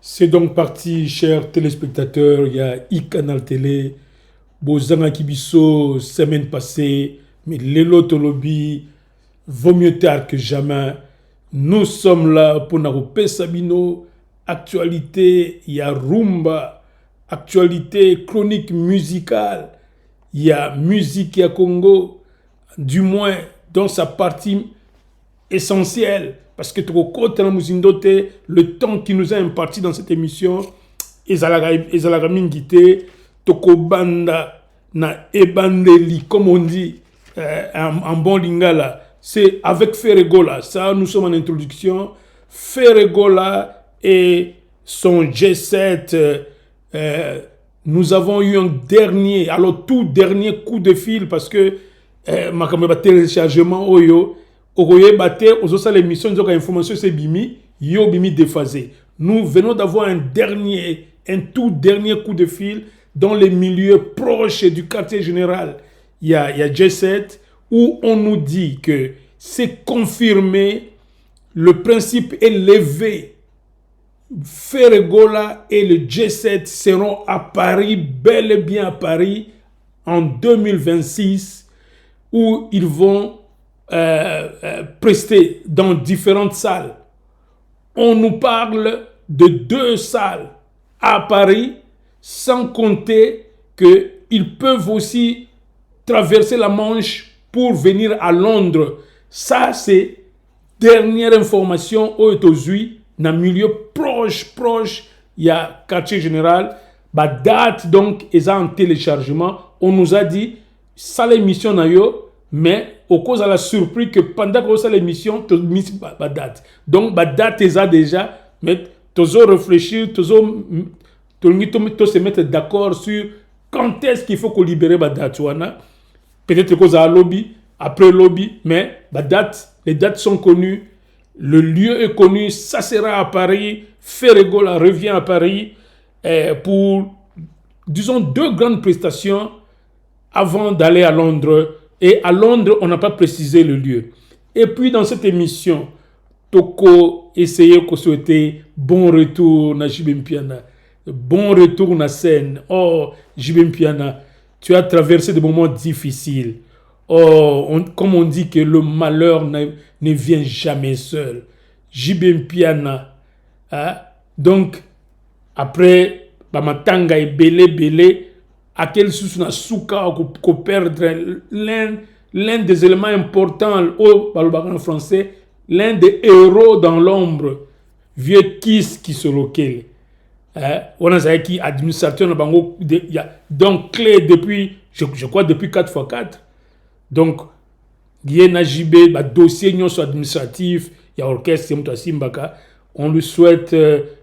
C'est donc parti, chers téléspectateurs. Il y a e-canal télé, Bozanga Kibiso, semaine passée, mais Lelo Tolobi, vaut mieux tard que jamais. Nous sommes là pour Narope Sabino, actualité, il y a rumba, actualité chronique musicale, il y a musique, il y a Congo, du moins dans sa partie essentielle. Parce que le temps qui nous a imparti dans cette émission, ezalaka mingi te, tokobanda na ebandeli, comme on dit en bon lingala. C'est avec Ferregola. Ça, nous sommes en introduction. Ferregola et son G7. Nous avons eu un dernier, alors tout dernier coup de fil parce que ma caméra téléchargement oyo. Ogoye bate, aux l'émission, nous avons information c'est bimi, yo bimi déphasé. Nous venons d'avoir un tout dernier coup de fil dans les milieux proches du quartier général. Il y a G7 où on nous dit que c'est confirmé, le principe est levé. Ferregola et le G7 seront à Paris, bel et bien à Paris, en 2026, où ils vont prester dans différentes salles. On nous parle de 2 salles à Paris, sans compter qu'ils peuvent aussi traverser la Manche pour venir à Londres. Ça, c'est dernière information au États-Unis, dans le milieu proche, il y a quartier général, bah date donc, ils ont en téléchargement. On nous a dit, ça l'émission n'a yo, mais au cause de la surprise que pendant que ça l'émission, tu as mis la date. Donc, la date est déjà, mais tu dois réfléchir, tu dois se mettre d'accord sur quand est-ce qu'il faut qu'on libère la date. Peut-être que ça a lobby, après lobby, mais la date, les dates sont connues, le lieu est connu, ça sera à Paris. Ferregola revient à Paris pour, disons, 2 grandes prestations avant d'aller à Londres. Et à Londres, on n'a pas précisé le lieu. Et puis, dans cette émission, Toko essayait de souhaiter bon retour à Jibem Piana. Bon retour à scène. Oh, Jibem Piana, tu as traversé des moments difficiles. Oh, comme on dit que le malheur ne vient jamais seul. Jibem Piana. Hein? Donc, après, Bamatanga est belé. À quel sous na souka qu'on perdre l'un des éléments importants au balbaran français, l'un des héros dans l'ombre, vieux Kiss qui se loquait. On a dit qui administrateur donc clé depuis je crois depuis 4x4. Donc il y a un dossier administratif, il y a orchestre Simbaka. On lui souhaite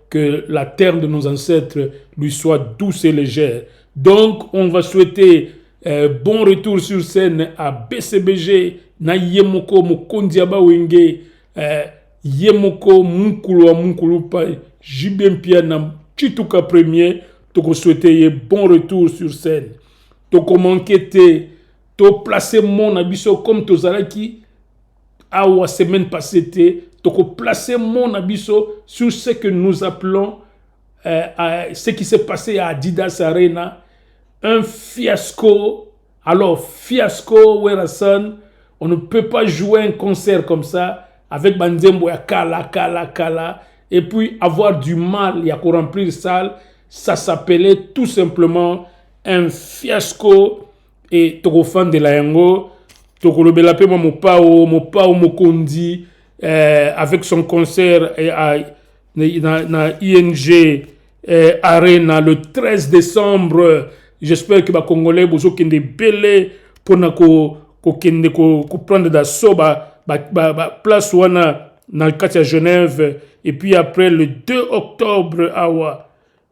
que la terre de nos ancêtres lui soit douce et légère. Donc, on va souhaiter bon retour sur scène à BCBG, na Yemoko Mokondiaba Wenge, Yemoko Munkulu Pa, Jibem Piana, Chituka Premier, toko souhaiter bon retour sur scène. Toko manquete, to placer mon abisso comme Tozaraki, awa semaine passée, toko placer mon abisso sur ce que nous appelons ce qui s'est passé à Adidas Arena, un fiasco. Alors, fiasco, Werasan, on ne peut pas jouer un concert comme ça avec Banzembo ya Kala, et puis avoir du mal à remplir salle. Ça s'appelait tout simplement un fiasco. Et toko fan de la Yango, toko lobelape Mopao Mokondi, avec son concert na ING Arena le 13 décembre. J'espère que les Congolais vont kende belé pour prendre da soba place wana na Katia Genève. Et puis après le 2 octobre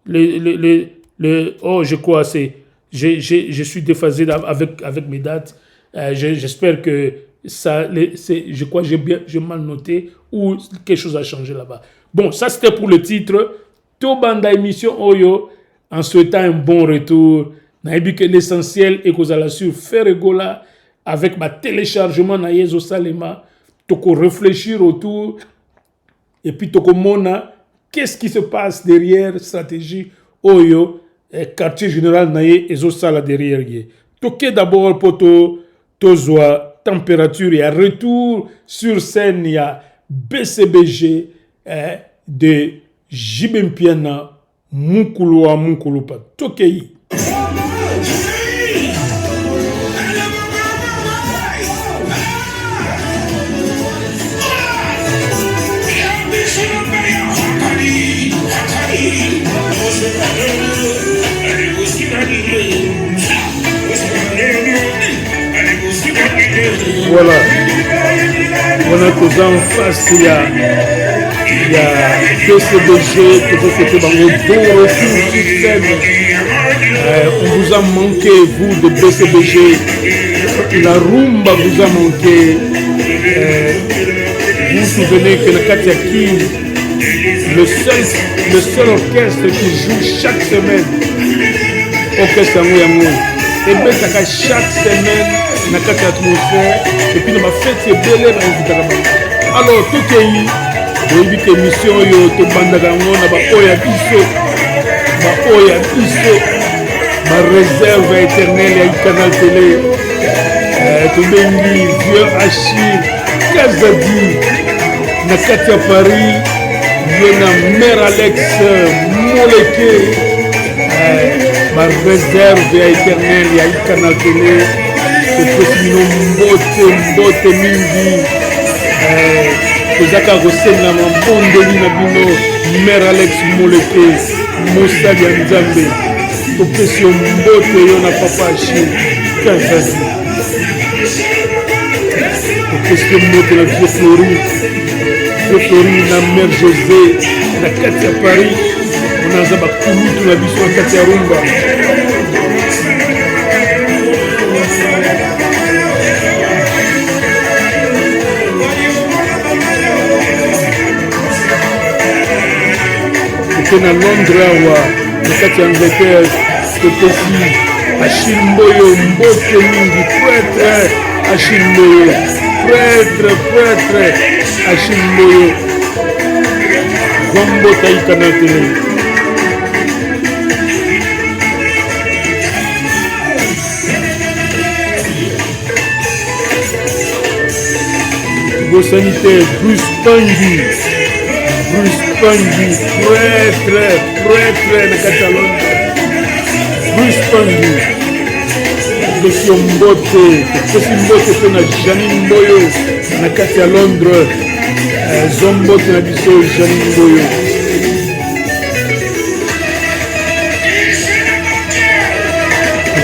je crois je suis déphasé avec mes dates. J'espère que ça, je crois que j'ai mal noté ou quelque chose a changé là-bas. Bon, ça c'était pour le titre. Tobanda émission Oyo, en souhaitant un bon retour. Naïbi que l'essentiel est qu'on a sur Ferregola avec ma téléchargement na Yezo Salema. Toko réfléchir autour et puis toko mona qu'est-ce qui se passe derrière stratégie Oyo, quartier général naye ezosala derrière ye. Toqué d'abord pour tozwa température et retour sur scène il y a BCBG de Jibempiana Mukuluwa Mukulupa. Toqué. Voilà, on a tous en face, il y a PCBG, que vous faites dans le bon retour sur scène. On vous a manqué, vous de BCBG, la rumba vous a manqué. Vous vous souvenez que le Katiakin, le seul orchestre qui joue chaque semaine, orchestre Mouyamou, et bien chaque semaine, na kati atmosphère et puis na ma fête c'est belé na invitaka alors tout pays boyebi ke émission yo to bandaka ngo na ba oya biso ma réserve éternelle ya canal télé to bengi vieux Achille Kazadi na kati ya Paris yo na mère Alex Moleke ma réserve éternelle ya canal télé mbote mingi kozaka kosenga mabondeli na bino mère Alex Moleke mosali ya nzambe topesi yo mbote yo na papa Achille Kazadi topesi yo mbote na vieux Flori na mère José na kati ya Paris onaza bakulutu na biso na kati ya rumba na Londres awa na kati ya Angleterre topesi Achille Mboyo mbote mingi prêtre Achille Mboyo prêtre Achille Mboyo zombota ikana tele Go sanitaire Bruce Pangi prêtre na kati ya Londres Bruce Pangi topesi mbote mpe na Janine Mboyo na kati ya Londres zombote na biso Janine Mboyo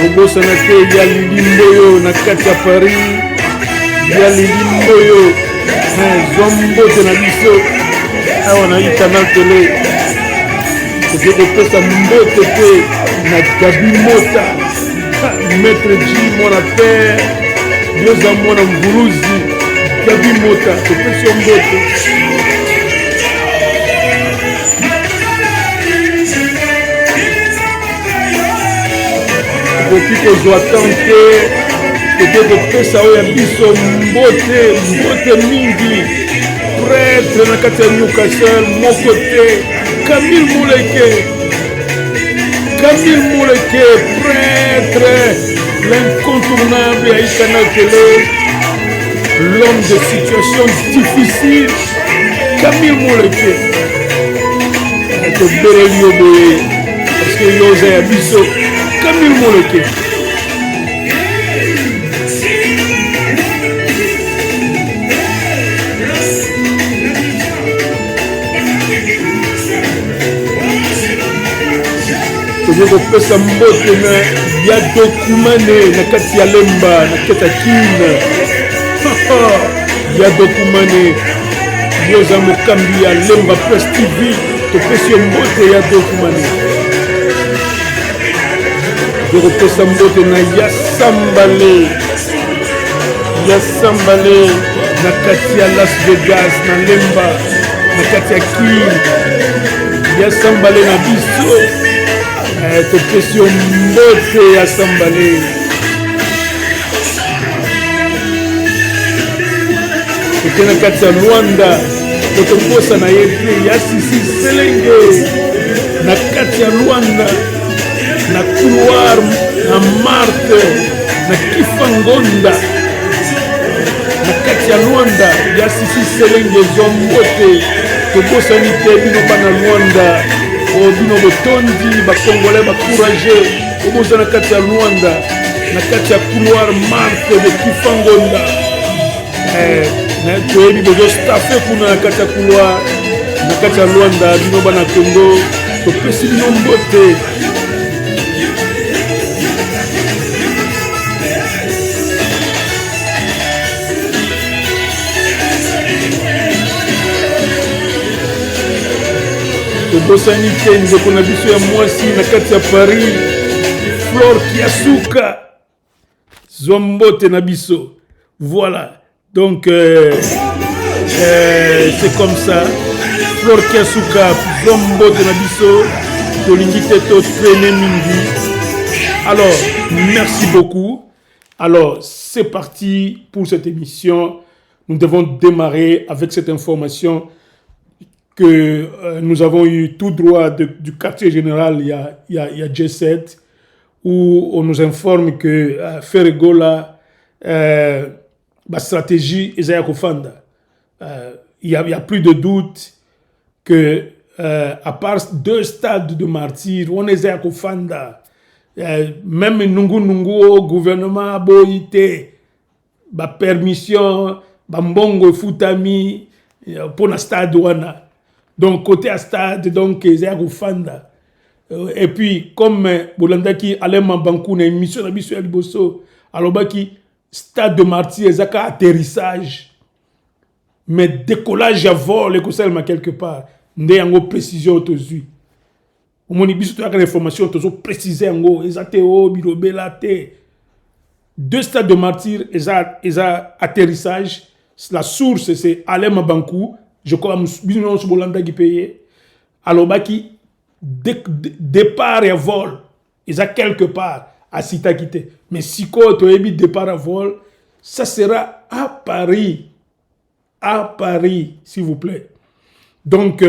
kobosana te ya Lili Mboyo na kati ya Paris ya Lili Mboyo zombote na biso awa na canal télé toke kopesa mbote te na Gabi Mota maître G mwana père yoza mwana mvuruzi Gabi Mota topesi yo mbote tokoki kozwa tante toke kopesa oyo ya biso mbote mingi prêtre na kati ya Newcastle moko te Camille Moleke prêtre l'incontournable ya canal télé l'homme de situation difficile Camille Moleke tobeleli yo boye parce que yoza ya biso Camille Moleke tozo kopesa mbote na ya Dokumane na kati ya Lemba na kati ya Kine ya Dokumane yoza mokambi ya Lemba Press TV topesi yo mbote ya Dokumane tokopesa mbote na ya Sambale na kati ya Las Vegas na Lemba na kati ya Kine ya Sambale na biso topesi yo mbote ya Sambale toke na kati ya Luanda Otombosa na yete ya Sisi Selenge na kati ya Luanda na couloir na Marte na Kifangonda na kati ya Luanda ya Sisi Selenge Zombote tobosani te bino bana Luanda o bino botondi bakongole bakourage obosa na kati ya Luanda na kati ya couloir Marte de Kifangonda na toyebi bozo staffe kuna na kati ya couloir na kati ya Luanda bino bana Congo topesi bino mbote. Tobosani te ndeko na biso ya mwasi na kati ya Paris Flore Kiasuka Zombote na biso. Voilà, donc c'est comme ça. Flore Kiasuka Zombote na biso tolingi te to traîner mingi. Alors merci beaucoup. Alors c'est parti pour cette émission. Nous devons démarrer avec cette information que nous avons eu tout droit du quartier général il y a G7, où on nous informe que Ferregola, la stratégie est à Kofanda. Il y a plus de doute que, à part 2 stades de martyrs, on est à Kofanda. Même Nungu, gouvernement, Boïté, permission, Mbongo Futami, pour le stade Wana. Donc, côté à stade, donc, c'est à Fanda. Et puis, comme Bolanda qui allait Mambankou, une émission de Liboso, alors, stade de martyr, c'est un atterrissage. Mais décollage à vol, et quelque part, il y a une précision autour. Au moins, il y a une information précisée, exactement, birobela, 2 stades de martyr, et ça atterrissage. La source, c'est Alain Mambankou. Je crois que c'est Bolanda qui paye. Alors, qui départ et vol, ils ont quelque part à Sitakite. Mais si tu as départ à vol, ça sera à Paris. À Paris, s'il vous plaît. Donc,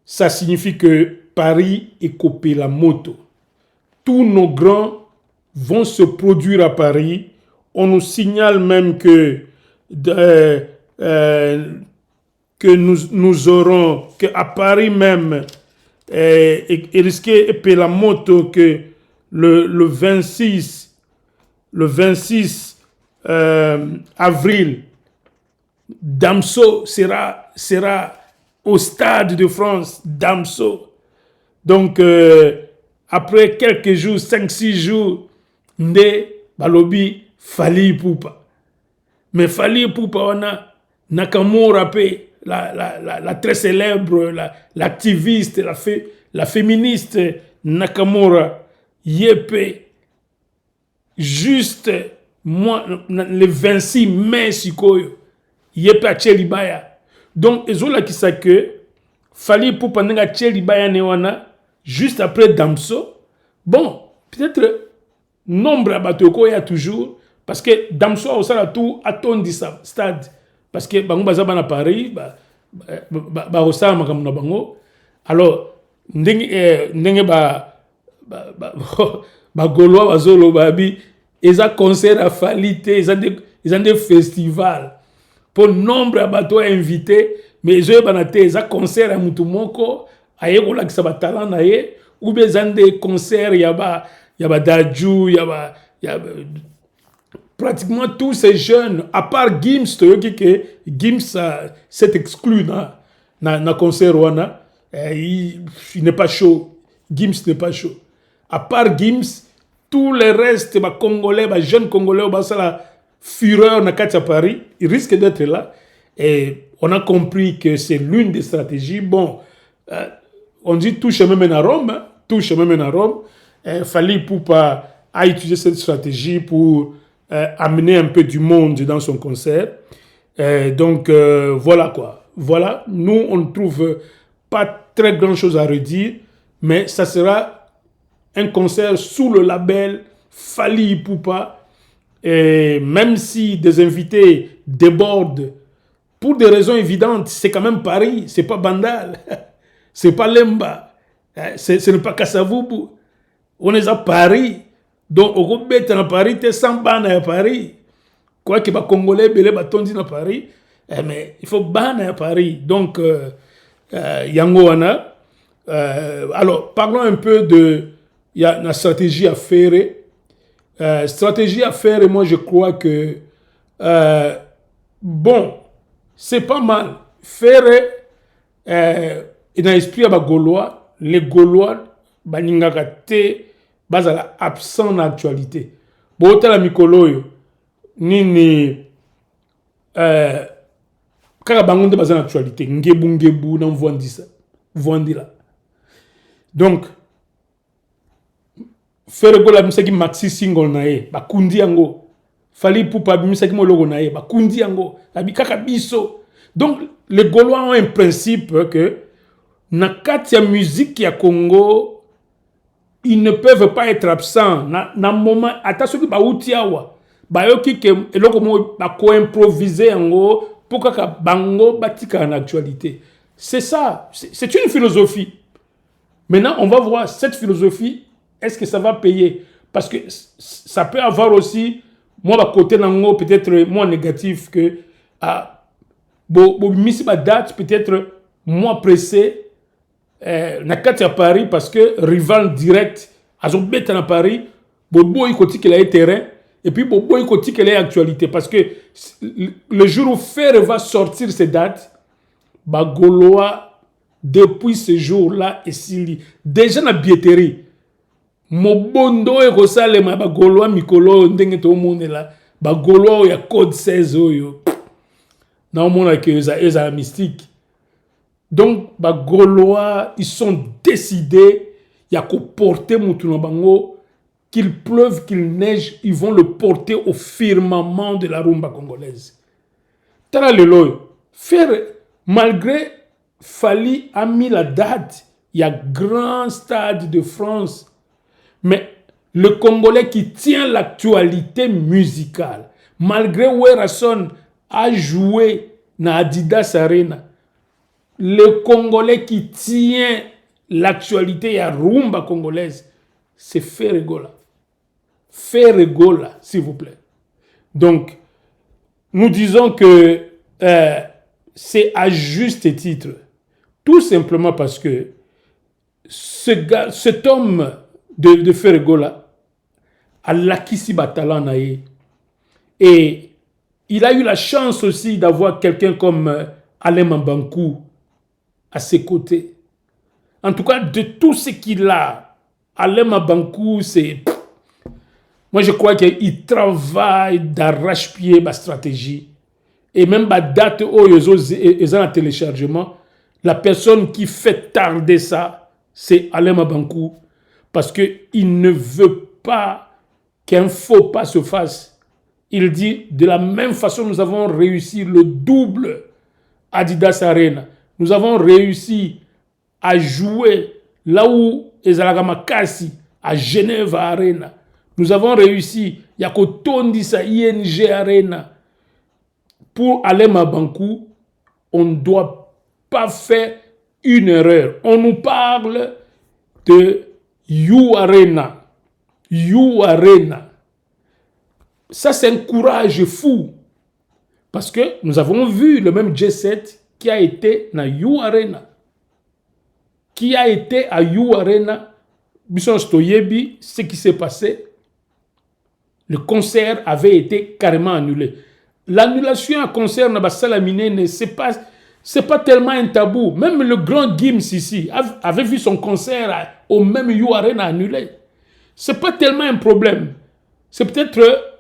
ça signifie que Paris est copé la moto. Tous nos grands vont se produire à Paris. On nous signale même que nous aurons, qu'à Paris même, et risqué et la moto que le 26 avril, Damso sera au Stade de France, Damso. Donc, après quelques jours, 5-6 jours, Nde Balobi Fali Poupa. Mais Fali Poupa, on a Nakamura Pe. La très célèbre, l'activiste, la féministe Nakamura Yepe, juste le 26 mai, Sikoyo, Yepe à Tchelibaya. Donc, ils ont là qui sait que Fali pour pendant à Tchelibaya Newana, juste après Damso. Bon, peut-être nombre à Batoko, il y a toujours, parce que Damso a aussi tout à ton stade. Parce que bango bazaba na Paris osama kamuna bango alors ndenge gaulois bazolo babi eza concert à Falité ils ont des festivals pour nombre à bateaux invités mais ils ont banate eza concert à mutumoko ayekola ki sa talent na ye ou bien ils ont des concerts yaba Dadju yaba pratiquement tous ces jeunes, à part Gims, Gims s'est exclu dans concert. Il n'est pas chaud. Gims n'est pas chaud. À part Gims, tous les restes, Congolais, jeunes Congolais, la fureur à Paris, ils risquent d'être là. Et on a compris que c'est l'une des stratégies. Bon, on dit tout chemin mène à Rome. Tout chemin mène à Rome. Fali Poupa a utilisé cette stratégie pour amener un peu du monde dans son concert. Donc, voilà quoi. Voilà, nous, on ne trouve pas très grand chose à redire, mais ça sera un concert sous le label Fali Poupa. Et même si des invités débordent pour des raisons évidentes, c'est quand même Paris, c'est pas Bandal, c'est pas Lemba, ce n'est pas Kassavubu. On est à Paris. Donc, au Gobet à Paris, tu es sans ban à Paris. Quoi que les Congolais, les Batondi à Paris, mais il faut ban à Paris. Donc, Yangoana. Alors, parlons un peu de la stratégie à faire. Stratégie à faire, moi, je crois que, bon, c'est pas mal. Faire, dans l'esprit à Gaulois, les Gaulois, Baningakate, bazala absent en actualité. Bon, la mikolo nini kaka bangonde bazala en actualité. Ngebu nan vondi ça. Vondi là. Donc faire gola misaki maxi single na ye, bakundi yango. Fali Poupa misaki mo logo na ye, bakundi yango. Abi kaka biso. Donc les Gaulois ont un principe que na kati ya musique ya Congo, ils ne peuvent pas être absents. Na moment, attention que baoutiawa, bayoki ke eloko mo ba ko improviser yango pour que bango batika en actualité. C'est ça, c'est une philosophie. Maintenant, on va voir cette philosophie, est-ce que ça va payer? Parce que ça peut avoir aussi, moi, à côté nango, peut-être moins négatif que misi ba date peut-être moins pressé. Na kati à Paris parce que rival direct à bête à Paris bobo il côté qu'il a terrain et puis bobo il côté qu'il a actualité parce que le jour où Fer va sortir ces dates Gaulois depuis ce jour-là et s'il déjà na billetterie mobondo e kosale ma Gaulois mikolo ndenge to monde là Gaulois ya code 16 oyo na on mona que eza mystique. Donc, les Gaulois, ils sont décidés, il y a qu'à porter Moutunabango, qu'il pleuve, qu'il neige, ils vont le porter au firmament de la rumba congolaise. Tara lelo, faire, malgré Fali a mis la date, il y a grand stade de France, mais le Congolais qui tient l'actualité musicale, malgré Werrason a joué dans Adidas Arena, le Congolais qui tient l'actualité à rumba congolaise, c'est Ferregola. Ferregola, s'il vous plaît. Donc, nous disons que c'est à juste titre. Tout simplement parce que cet homme de Ferregola a l'acquis Batalan et il a eu la chance aussi d'avoir quelqu'un comme Alain Mambankou à ses côtés. En tout cas, de tout ce qu'il a, Alain Mambankou, c'est... Moi, je crois qu'il travaille d'arrache-pied ma stratégie. Et même ma date où ils ont un téléchargement, la personne qui fait tarder ça, c'est Alain Mambankou. Parce qu'il ne veut pas qu'un faux pas se fasse. Il dit, de la même façon, nous avons réussi le double Adidas Arena. Nous avons réussi à jouer là où Ezalaga Makasi, à Genève Arena. Nous avons réussi, Yakotondisa ING Arena. Pour Alain Mambankou, on ne doit pas faire une erreur. On nous parle de You Arena. You Arena. Ça, c'est un courage fou. Parce que nous avons vu le même J7 qui a été dans You Arena. Qui a été à You Arena. Bisson Stoyebi, ce qui s'est passé, le concert avait été carrément annulé. L'annulation à concert dans Salamine, c'est pas tellement un tabou. Même le grand Gims ici avait vu son concert au même You Arena annulé. C'est pas tellement un problème. C'est peut-être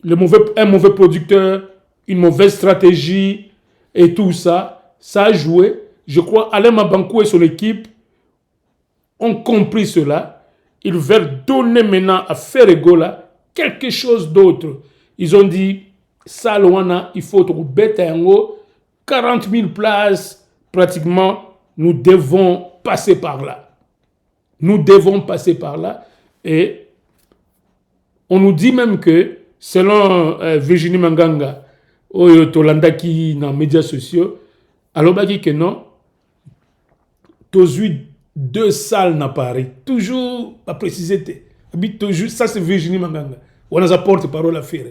un mauvais producteur, une mauvaise stratégie et tout ça. Ça a joué. Je crois Alain Mambankou et son équipe ont compris cela. Ils veulent donner maintenant à Ferregola quelque chose d'autre. Ils ont dit, Salwana, il faut trouver Betango, 40 000 places, pratiquement, nous devons passer par là. Nous devons passer par là. Et on nous dit même que, selon Virginie Manganga, oyo tolandaki dans les médias sociaux, alors bah que non, toujours 2 salles dans Paris, toujours pas préciser, toujours ça c'est Virginie Manganga, on a porte-parole à faire,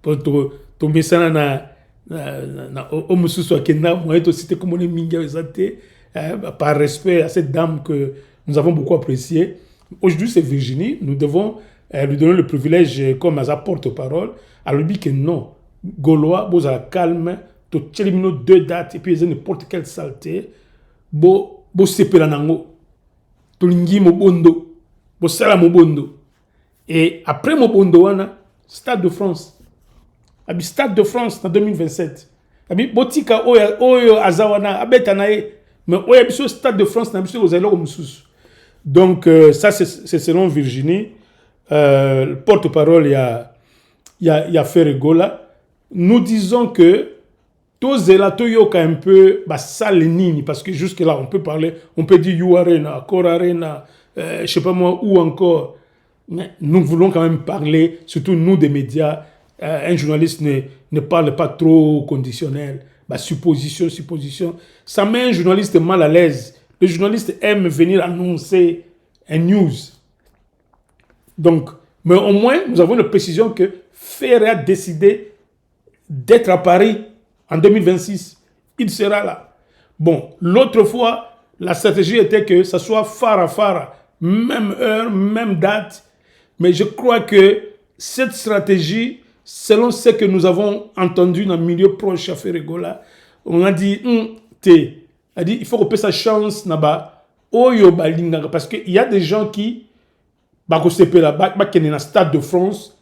pour tomber ça na au mususu akenda, moi et aussi comme on est minga exacté, par respect à cette dame que nous avons beaucoup appréciée. Aujourd'hui c'est Virginie, nous devons lui donner le privilège comme à sa porte-parole, à lui dire que non. Gaulois, vous avez calme, tu as 2 dates et puis ils ont n'importe quelle saleté. Vous séparez nango. Tu lingi mobondo. Vous sala mobondo. Et après mobondo, on a Stade de France. Stade de France en 2027. Botika oyo azawana abetanae. Mais oyo biso Stade de France na biso ozalo mususu. Donc ça c'est selon Virginie. Le porte-parole il y a Ferregola. Nous disons que tous les toyoka un peu salenini parce que jusque là on peut parler, on peut dire You Arena, Core Arena, je sais pas moi où encore. Mais nous voulons quand même parler, surtout nous des médias. Un journaliste ne parle pas trop conditionnel, supposition. Ça met un journaliste mal à l'aise. Le journaliste aime venir annoncer un news. Donc, mais au moins nous avons une précision que Ferre a décidé d'être à Paris en 2026. Il sera là. Bon, l'autre fois, la stratégie était que ça soit Fara, même heure, même date. Mais je crois que cette stratégie, selon ce que nous avons entendu dans le milieu proche à Ferregola, on a dit, il faut qu'on paie sa chance là-bas. Parce qu'il y a des gens qui, dans le Stade de France,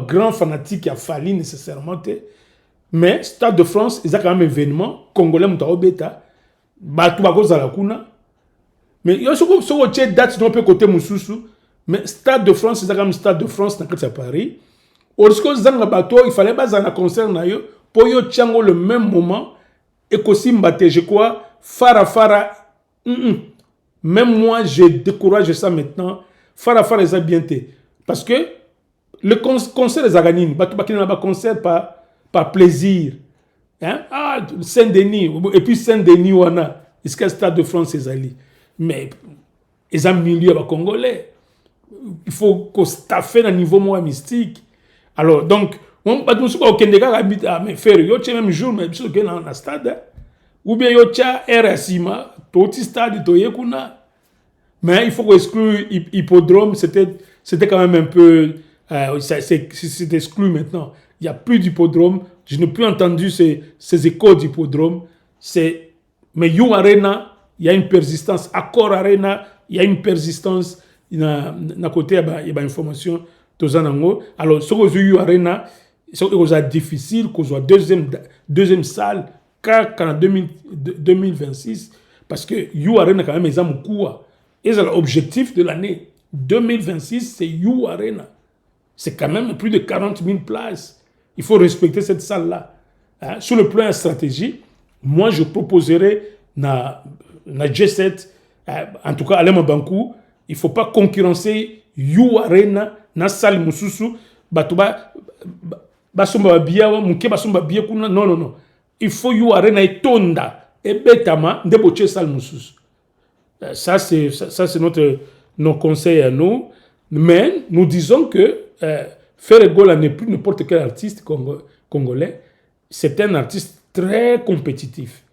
grand fanatique qui a fallu nécessairement. Mais Stade de France, ils ont quand même un événement. Congolais, Moutaobeta. Mais il y a une date de l'autre côté. Mais Stade de France, ils ont quand même Stade de France dans Paris. Il fallait pas un concert pour y avoir le même moment. Et aussi, je crois, Fara. Même moi, je décourage ça maintenant. Fara, ils ont bien été. Parce que le concert des Aganines, il y a un concert par plaisir. Hein? Ah, Saint-Denis, et puis Saint-Denis, on a, est-ce que le Stade de France est allé? Mais ils ont milieu congolais. Il faut qu'on staffe à un niveau moins mystique. Alors, donc, on va dire que faire le même jour, mais dans le stade, ou bien RSIMA, tout le stade, mais il faut qu'on exclue Hippodrome, c'était quand même un peu. C'est exclu maintenant. Il n'y a plus d'hippodrome. Je n'ai plus entendu ces échos d'hippodrome. Mais You Arena, il y a une persistance. Accor Arena, il y a une persistance. D'un côté, il y a une information. Alors, ce que You Arena, c'est difficile qu'on soit deuxième salle qu'en 2026. Parce que You Arena, quand même, ils ont beaucoup. Et c'est l'objectif de l'année. 2026, c'est You Arena. C'est quand même plus de 40 000 places. Il faut respecter cette salle-là. Hein? Sur le plan de stratégie, moi, je proposerais na G7, en tout cas, à Bankou, il ne faut pas concurrencer You Arena na salle Mususu. Non. Il faut You Arena et Tonda et Betama de boche salle Mususu. Ça, c'est nos conseils à nous. Mais nous disons que Ferregola n'est plus n'importe quel artiste congolais. C'est un artiste très compétitif.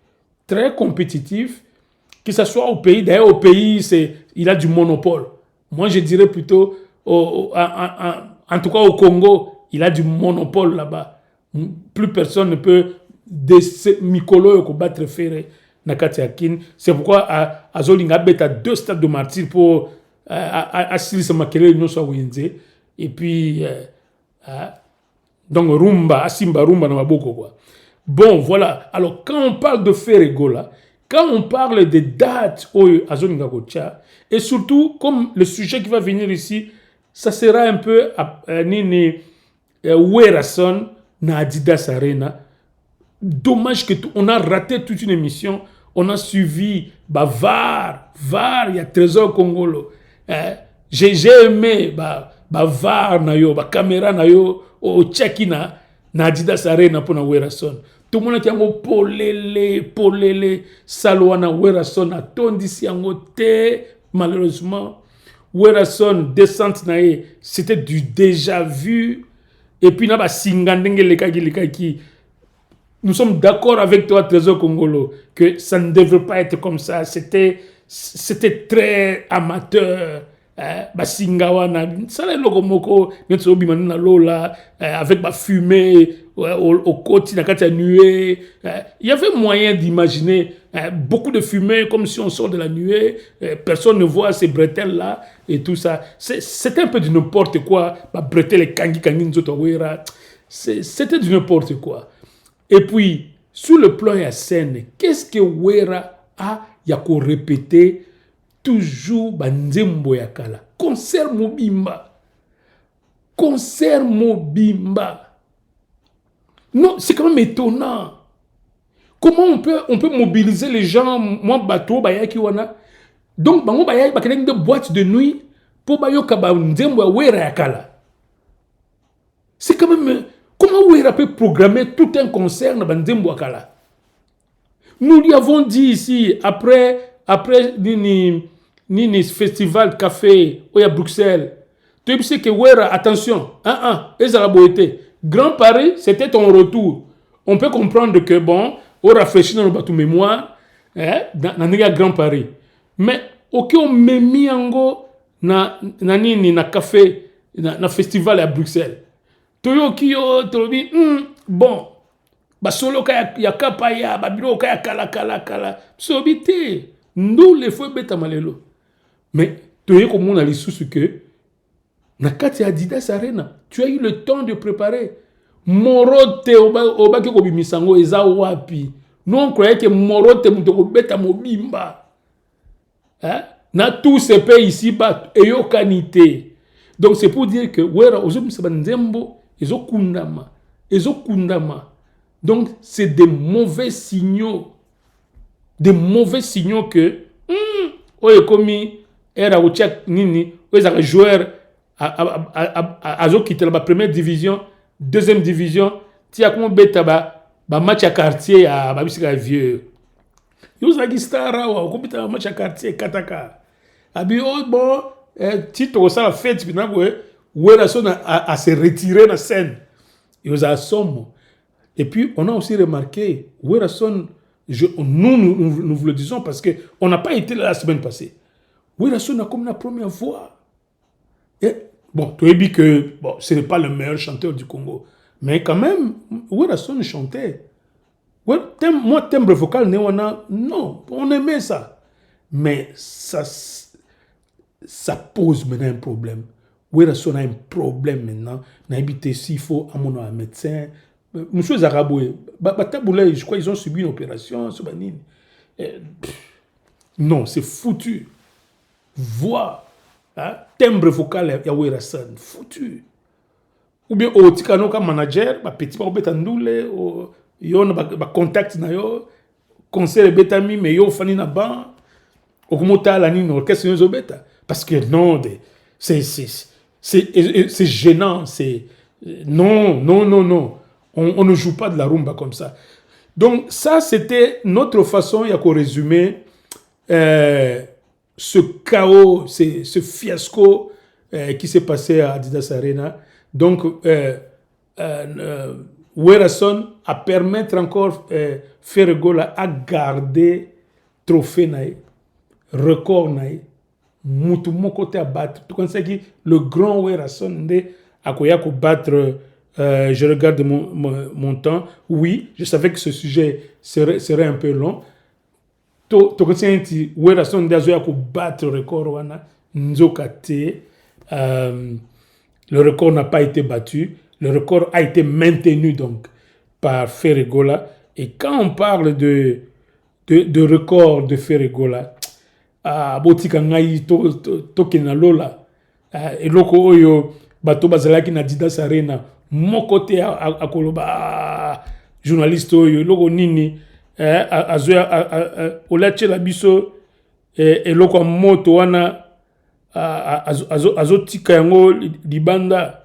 Très compétitif, que ce soit au pays. D'ailleurs, au pays, il a du monopole. Moi, je dirais plutôt, en tout cas au Congo, il a du monopole là-bas. Plus personne ne peut Mikolo battre Ferre. C'est pourquoi à Zolinga Beta 2 stades de martyrs pour Asilis Makele et puis donc Rumba, Asimba Rumba na Boko quoi. Bon voilà, alors quand on parle de Ferregola, quand on parle des dates à Zolinga Kocha, et surtout comme le sujet qui va venir ici, ça sera un peu Nini Werason na Adidas Arena. Dommage qu'on a raté toute une émission. On a suivi VAR, il y a Trésor Congolo. J'ai aimé VAR, caméra, au Tchekina. na Adidas Arena pour na Werason. Tout le monde qui a polele, salwana Werason a tondisi yango te, malheureusement. Werason, descente nae, c'était du déjà vu. Et puis, na ba singandenge lekaki. Nous sommes d'accord avec toi, Trésor Congolo, que ça ne devrait pas être comme ça. C'était très amateur. Basingawana, ça les logomoko, notre obimani lola, avec ma fumée au côté de la nuée. Il y avait moyen d'imaginer beaucoup de fumée, comme si on sort de la nuée. Personne ne voit ces bretelles là et tout ça. C'était un peu du n'importe quoi. Bretelles et kangi nzotowera. C'était du n'importe quoi. Et puis, sur le plan ya scène, qu'est-ce que Wera a yako répété toujours banzembo ya kala? Concert mobimba. Non, c'est quand même étonnant. Comment on peut mobiliser les gens, moi bateau bayaki wana. Donc bango bayaki bakeneng de boîte de nuit pour bayoka banzembo ya Wera ya kala. C'est quand même comment Wera peut programmer tout un concert na banzembo ya kala? Nous lui avons dit ici après Nini festival café à Bruxelles. Tu sais que Wera, attention, Grand Paris, c'était ton retour. On peut comprendre que bon, on rafraîchit dans notre mémoire, dans Grand Paris. Mais ok, on met mis en go na café, na festival à Bruxelles. Toyo kiyo, tobi, bon, basolo ya kapaya, babilo kaya kala. Sobité, nous les feux bêta malelo. Mais tu as comme on a les sous que Nakati Adidas Arena, tu as eu le temps de préparer. Morote obaki ko bimisango eza wapi. Nous on croyait que Morote mutoko beta mobimba. Hein? Na tous ces pays ici bas eyokanité. Donc c'est pour dire que Wera ozum sebanzembo ezokundama. Donc c'est des mauvais signaux. Des mauvais signaux que oye komi era uchak nini oye joueur azo quitter la première division, deuxième division, tia comme beta ba match à quartier à babisika vieux. Yo zaki stara wa kopita match à quartier kataka. Abi bon tito ça la fête bina Werason a se retirer de la scène. Yo za somme. Et puis on a aussi remarqué Werason nous vous le disons parce qu'on n'a pas été là la semaine passée. Werason a comme la première voix. Et, bon, tu as dit que bon, ce n'est pas le meilleur chanteur du Congo. Mais quand même, Werason chantait. Moi, timbre vocal, non, on aimait ça. Mais ça pose maintenant un problème. Werason a un problème maintenant. N'habite s'il faut à mon médecin. Monsieur Zaraboué, je crois qu'ils ont subi une opération. Non, c'est foutu. Voix, timbre vocal, ya Werason, foutu. Ou bien, au tikano comme manager, petit pas betandoule, yo na contact na yo, concert betami, mais yo fani na ban, au komota la nino, qu'est-ce que nous beta? Parce que non, c'est gênant, c'est non. On ne joue pas de la rumba comme ça. Donc ça, c'était notre façon, il y a qu'au résumé, ce chaos, ce fiasco qui s'est passé à Adidas Arena. Donc, Werason a permettre encore Ferregola à garder trophée naï, record naï, mutu mon côté à battre. Tout comme ça qui le grand Werason a koya ko battre. Je regarde mon temps. Oui, je savais que ce sujet serait un peu long. Werason d'azoya ko battre le record wana nzokate. Le record n'a pas été battu. Le record a été maintenu donc par Ferregola. Et quand on parle de record de Ferregola, botika ngai to kenalola eloko oyo bato bazalaki na Adidas Arena mon côté à koloba journaliste oyo eloko nini azoya olache la biso eloko moto wana azotika yango libanda.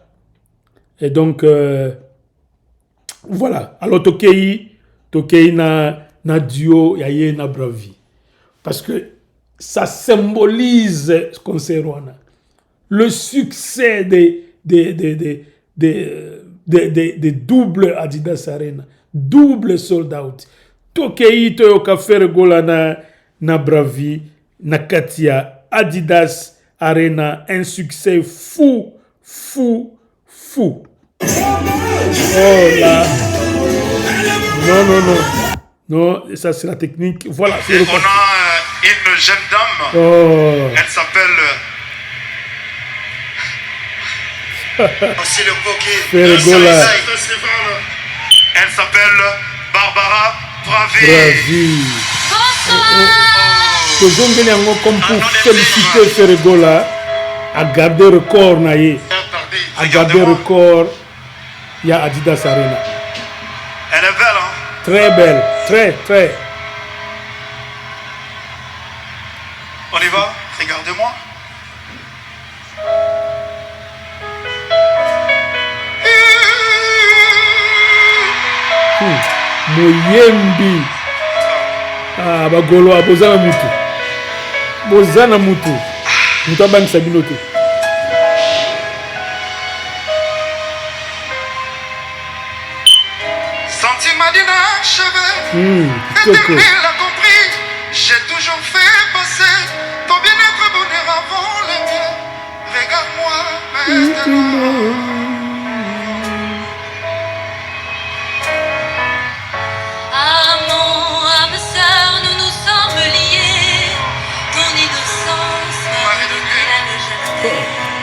Et donc Voilà. Alors, Tokei na duo, yaye na bravi. Parce que ça symbolise ce qu'on sait, le succès des doubles Adidas Arena, double sold out. Tokei toyoka faire gola na bravi, na katia Adidas Arena, un succès fou. Oh là. Non, ça c'est la technique. Voilà. Et on a une jeune dame. Oh. Elle s'appelle. C'est le coquet. Elle s'appelle Barbara Bravi. Tozongeli yango comme pour féliciter Ferregola à garder record naïe. À garder record, il y a Adidas Arena. Elle est belle, hein? Très belle, très. On y va? Regardez-moi. Moyembi. Ah, bagolo abozana mutu. Bozana mutu. Mutu abangisa bino te. Sentiment d'une cheveux. Elle l'a compris. J'ai toujours fait passer ton bien-être bonheur avant le mien. Regarde-moi maintenant. Amant, âme sœur, nous nous sommes liés. Ton innocence m'a donné la légèreté.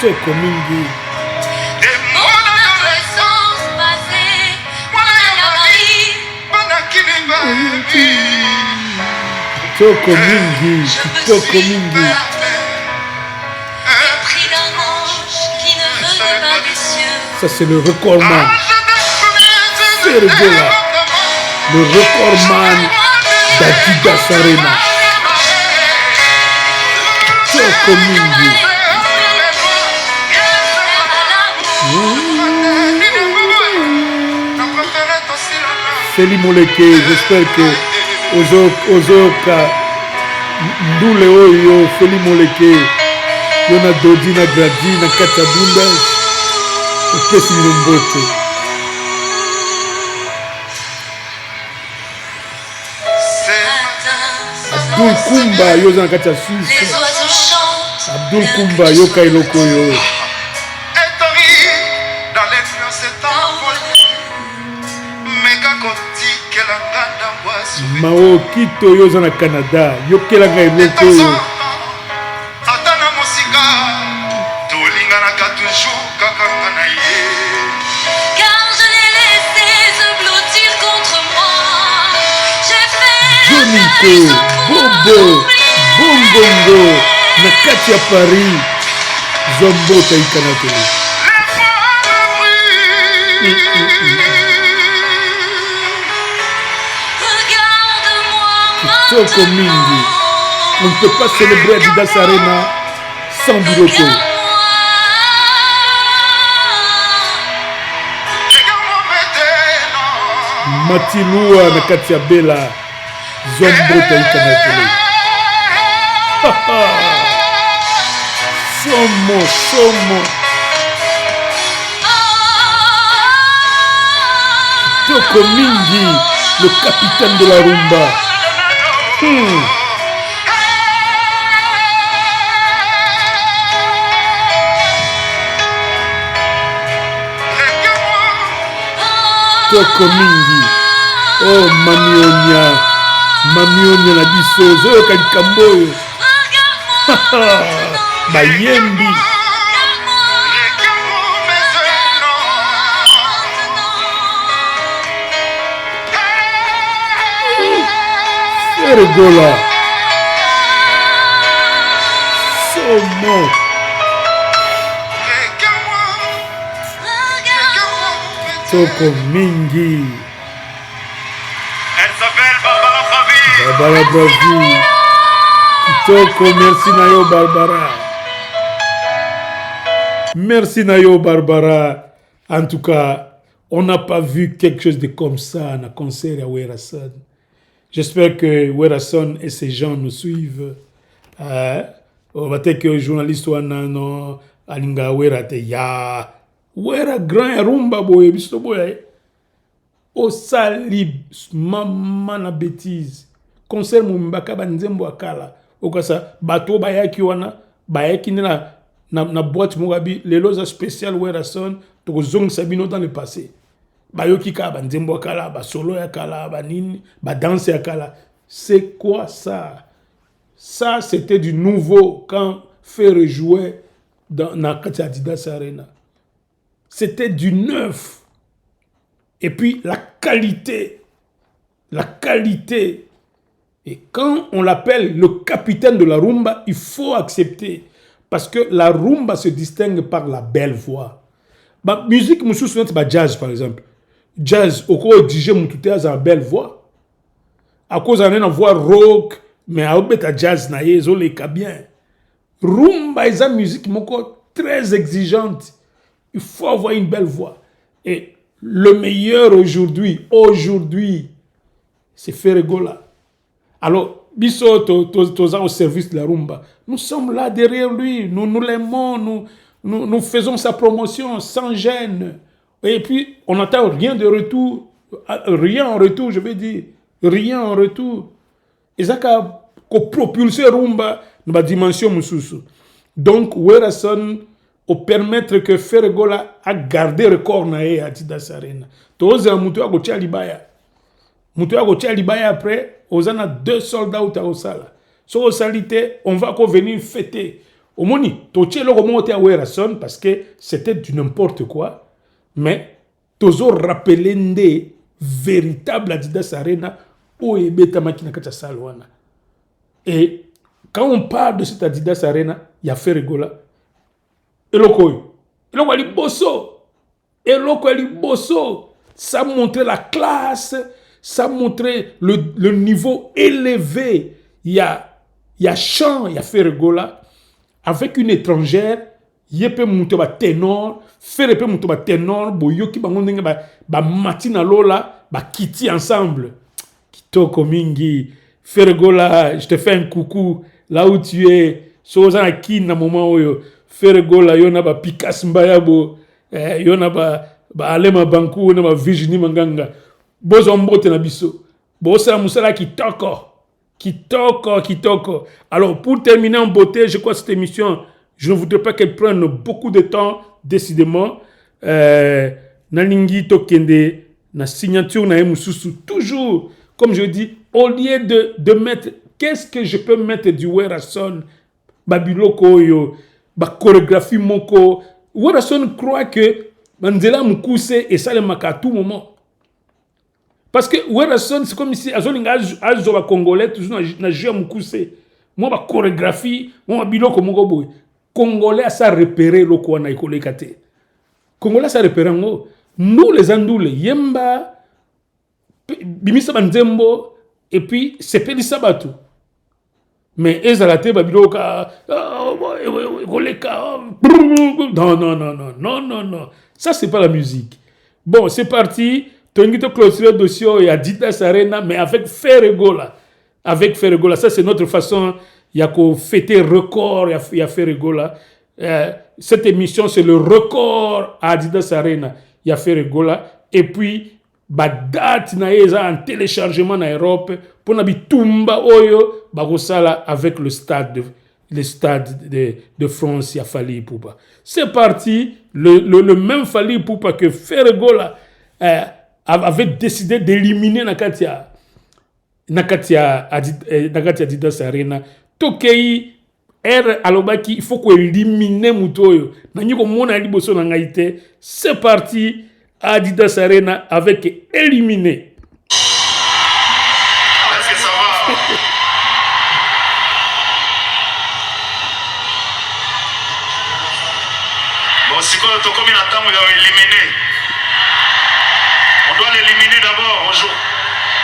Toko mingi. Toko mingi. Ça c'est le recordman. Ferregola, le recordman d'Adidas Arena. Toko mingi. Feli Moleke, j'espère que Ozoka Ndule Oyo, Feli Moleke, Yona Dodi na Gradi na Katabunda, Opesi Mlombote. Abdul Kumba, Yoza na Katia Suisse. Abdul Kumba, Yoka Iloko Yo. Maokito yoza na Canada, yokelanga eloko yo. Atana mosika, tolinganaka toujours kaka na ye. Car je l'ai laissé se blottir contre moi. J'ai fait Joniko, Bobo, Bongongo, na kati ya Paris, Zombo taikana tele. Toko mingi. On ne peut pas célébrer Adidas Arena sans Biloko. Matilua na kati ya Bela, Zombo taikana tele. Somo. Toko mingi, le capitaine de la rumba. Toko mingi. Oh mamionya na biso zoyo kalikamboyo. Bayembi. Ferregola. Somo. Toko mingi. Elle s'appelle Barbara Bravi. Barbara Bravi. Kitoko, merci Nayo Barbara. Merci Nayo Barbara. En tout cas, On n'a pas vu quelque chose de comme ça dans le concert à Werason. J'espère que Werason et ces gens nous suivent. On va dire que les journalistes sont alinga Werate ya. Wera grand rumba boye biso boye. O sali mama na bêtise. Concert mumbaka banzembo akala. Okasa bato bayaki wana bayaki na boîte mogabi lelo za spécial Werason to zong sabino dans le passé. Bayoki ka banzembo akala ba solo akala ba nini ba danse akala. C'est quoi ça? Ça c'était du nouveau quand Ferre jouait dans la Adidas Arena. C'était du neuf. Et puis la qualité. Et quand on l'appelle le capitaine de la rumba, il faut accepter. Parce que la rumba se distingue par la belle voix. La musique, je me souviens de jazz, par exemple. Jazz, au cours du DJ, je a une belle voix. À cause d'une voix rock, mais à un jazz, ils ont les bien. Rumba est une musique très exigeante. Il faut avoir une belle voix. Et le meilleur aujourd'hui, c'est Ferregola. Alors, Bisso, au service de la rumba. Nous sommes là derrière lui. Nous l'aimons. Nous faisons sa promotion sans gêne. Et puis, on n'attend rien de retour. Rien en retour, je veux dire. Rien en retour. Et ça a propulsé rumba dans la dimension mususu. Donc, Werason, au permettre que Ferregola a gardé le record à Adidas Arena. Tous les gens ont été libaya. Après, on a 2 soldats au Sala. Sur le salité, on va venir fêter. Au moni, toché le remonté à Werason parce que c'était du n'importe quoi. Mais, toujours rappelé des véritables Adidas Arena où est beta makina kacha salwana. Et quand on parle de cette Adidas Arena, il y a Ferregola. Eloko ali bosso. Ça montrait la classe, ça montrait le niveau élevé. Il y a chant, il y a Ferregola. Avec une étrangère, il peut monter ba ténor, faire peut monter ba ténor, boyoki bangondenga ba matina lola, ba kiti ensemble. Kitoko mingi. Ferregola, je te fais un coucou là où tu es. Soza aki na moment où Ferregola yona ba Picasso Mbayabo, yona ba Alema Banku, yona ba Virginie Manganga. Bozo mbote na biso. Bosa musala kitoko. Alors pour terminer en beauté, je crois que cette émission, je ne voudrais pas qu'elle prenne beaucoup de temps, décidément. Nalingi tokende na signature na mususu toujours, comme je dis, au lieu de mettre, qu'est-ce que je peux mettre du Werason, Babiloko yo, ba chorégraphie moko. Werason croit que Mandela Mukuse et ça le maka à tout moment. Parce que Werason, c'est comme si Azoba Congolais, toujours na joué Mukuse. Moi, ba chorégraphie, moi, Biloko moko boy. Congolais a ça repéré loko na ikole kate. Congolais a ça repéré ngo. Nous les Andoule, Yemba, Bimisa Banzembo, et puis c'est Peli Sabatou. Mais Ezalate Babiloka, non. Ça, c'est pas la musique. Bon, c'est parti. Tonguito clôture dossier et Adidas Arena, mais avec Ferregola. Ça, c'est notre façon. Il y a qu'au fêter record, il y a Ferregola. Cette émission, c'est le record à Adidas Arena. Il y a Ferregola. Et puis, date en téléchargement en Europe pour nabi tumba oyo bagosala avec le stade de France, il y a Fally Ipupa. C'est parti, le même Fally Ipupa que Ferregola avait décidé d'éliminer Nakatia Adidas Arena. Tokei alobaki, il faut qu'on élimine Mutoyo. Nanyiko mona liboso na ngaite. C'est parti. Adidas Arena avec éliminé. Est-ce que ça va? Bon, si on est comme il attend, on doit l'éliminer. On doit l'éliminer d'abord, bonjour.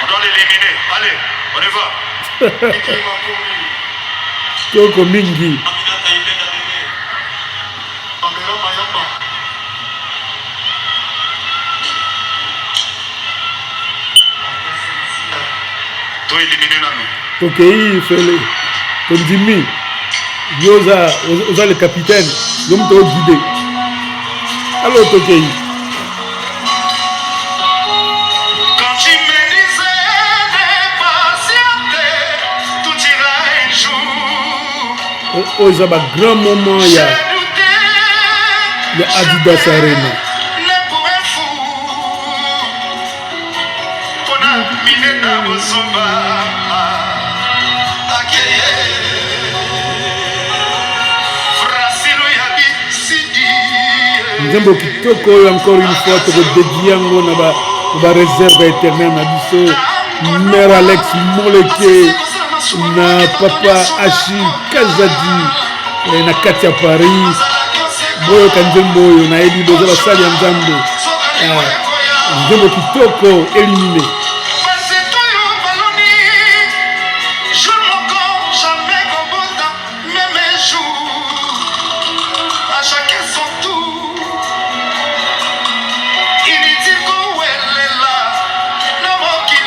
On doit l'éliminer. Allez, on y va. Toko Mingi. tokei fele tondimi oza le capitaine yo moto oguide alors tokei oyo eza bagrand moment ya Adidas Arena nzembo kitoko oyo encore une fois tokodedie yango na bareserve éternel na biso mère Alex Moleke na papa Achille Kazadi na kati ya Paris boyoka nzembo oyo nayebi boza basali ya nzambe nzembo kitoko éliminé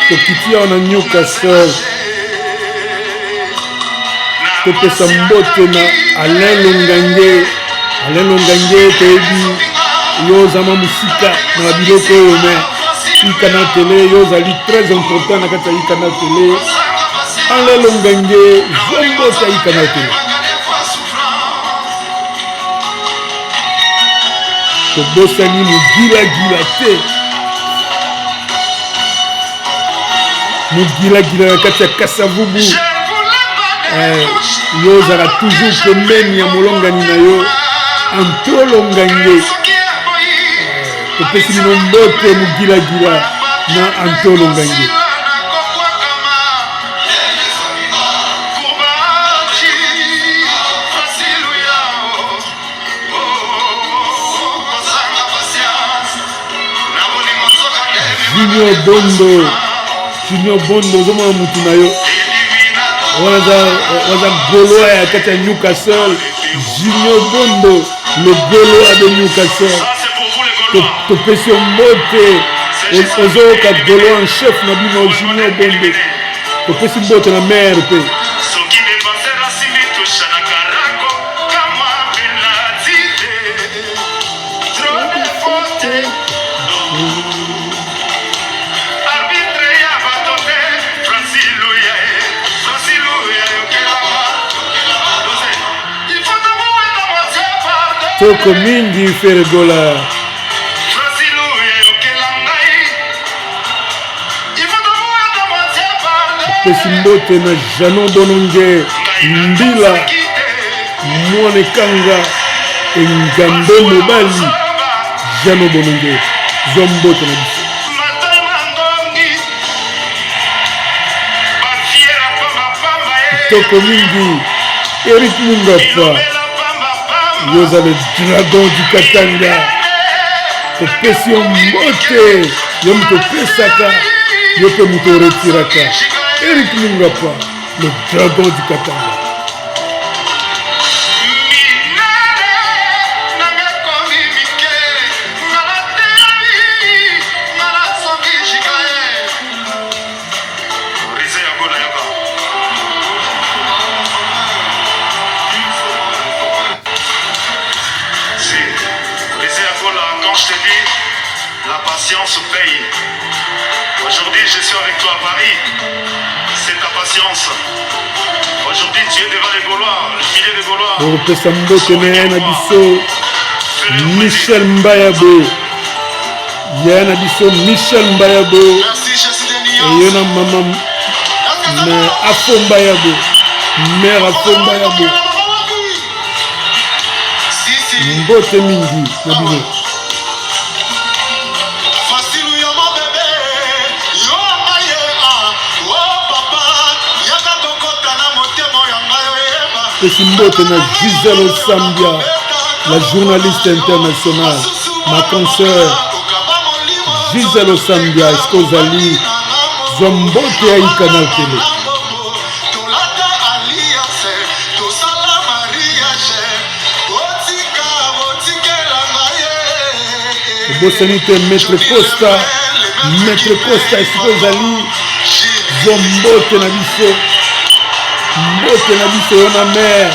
tokiti awa na Newcastle topesa mbote na Alain Longange toyebi yo ozama mosika na biloko oyo me ikana tele yo ozali très important na kati ya ikana tele Alain Longange mbote ya ikana tele tobosani mogilagila te mogilagila na kati ya Kasavubu yo ozala toujours pembeni ya molongani na yo Anto Longange topesi bino mbote mogilagila na Anto Longange Junior Bondo ozomona mutu na yo waza golo ya kati ya Newcastle Junior Bondo le golo de Newcastle topesi mbote ozoyoka golo en chef na bino Junior Bondo topesi mbote na mare mpe toko mingi feregola pesi mbote na Janon Bononge Mbila Mwane Kanga Engambe Mobali Janon Bononge zombote na biso toko mingi Eric Mungapa yoza le dragon du Katanga topesi yo mbote yo mutopesaka yo pe mutoretiraka Eric Mungapa le dragon du Katanga paye. Aujourd'hui, je suis avec toi à Paris. C'est ta patience. Aujourd'hui, tu es devant les Gaulois, le millier de Gaulois. Michel Mbayabo. Yana biso Michel Mbayabo. Yana maman Afo Mbayabo. Mère Afo Mbayabo. Mbote mingi na biso. Pesimbote na Gisèle Osambia, la journaliste internationale, ma consoeur Gisèle Osambia, Eskozali, Zombote ya Canal Télé. Bosanite Maître Costa Eskozali, Zombote na biso. Mbote na biso yo na mer.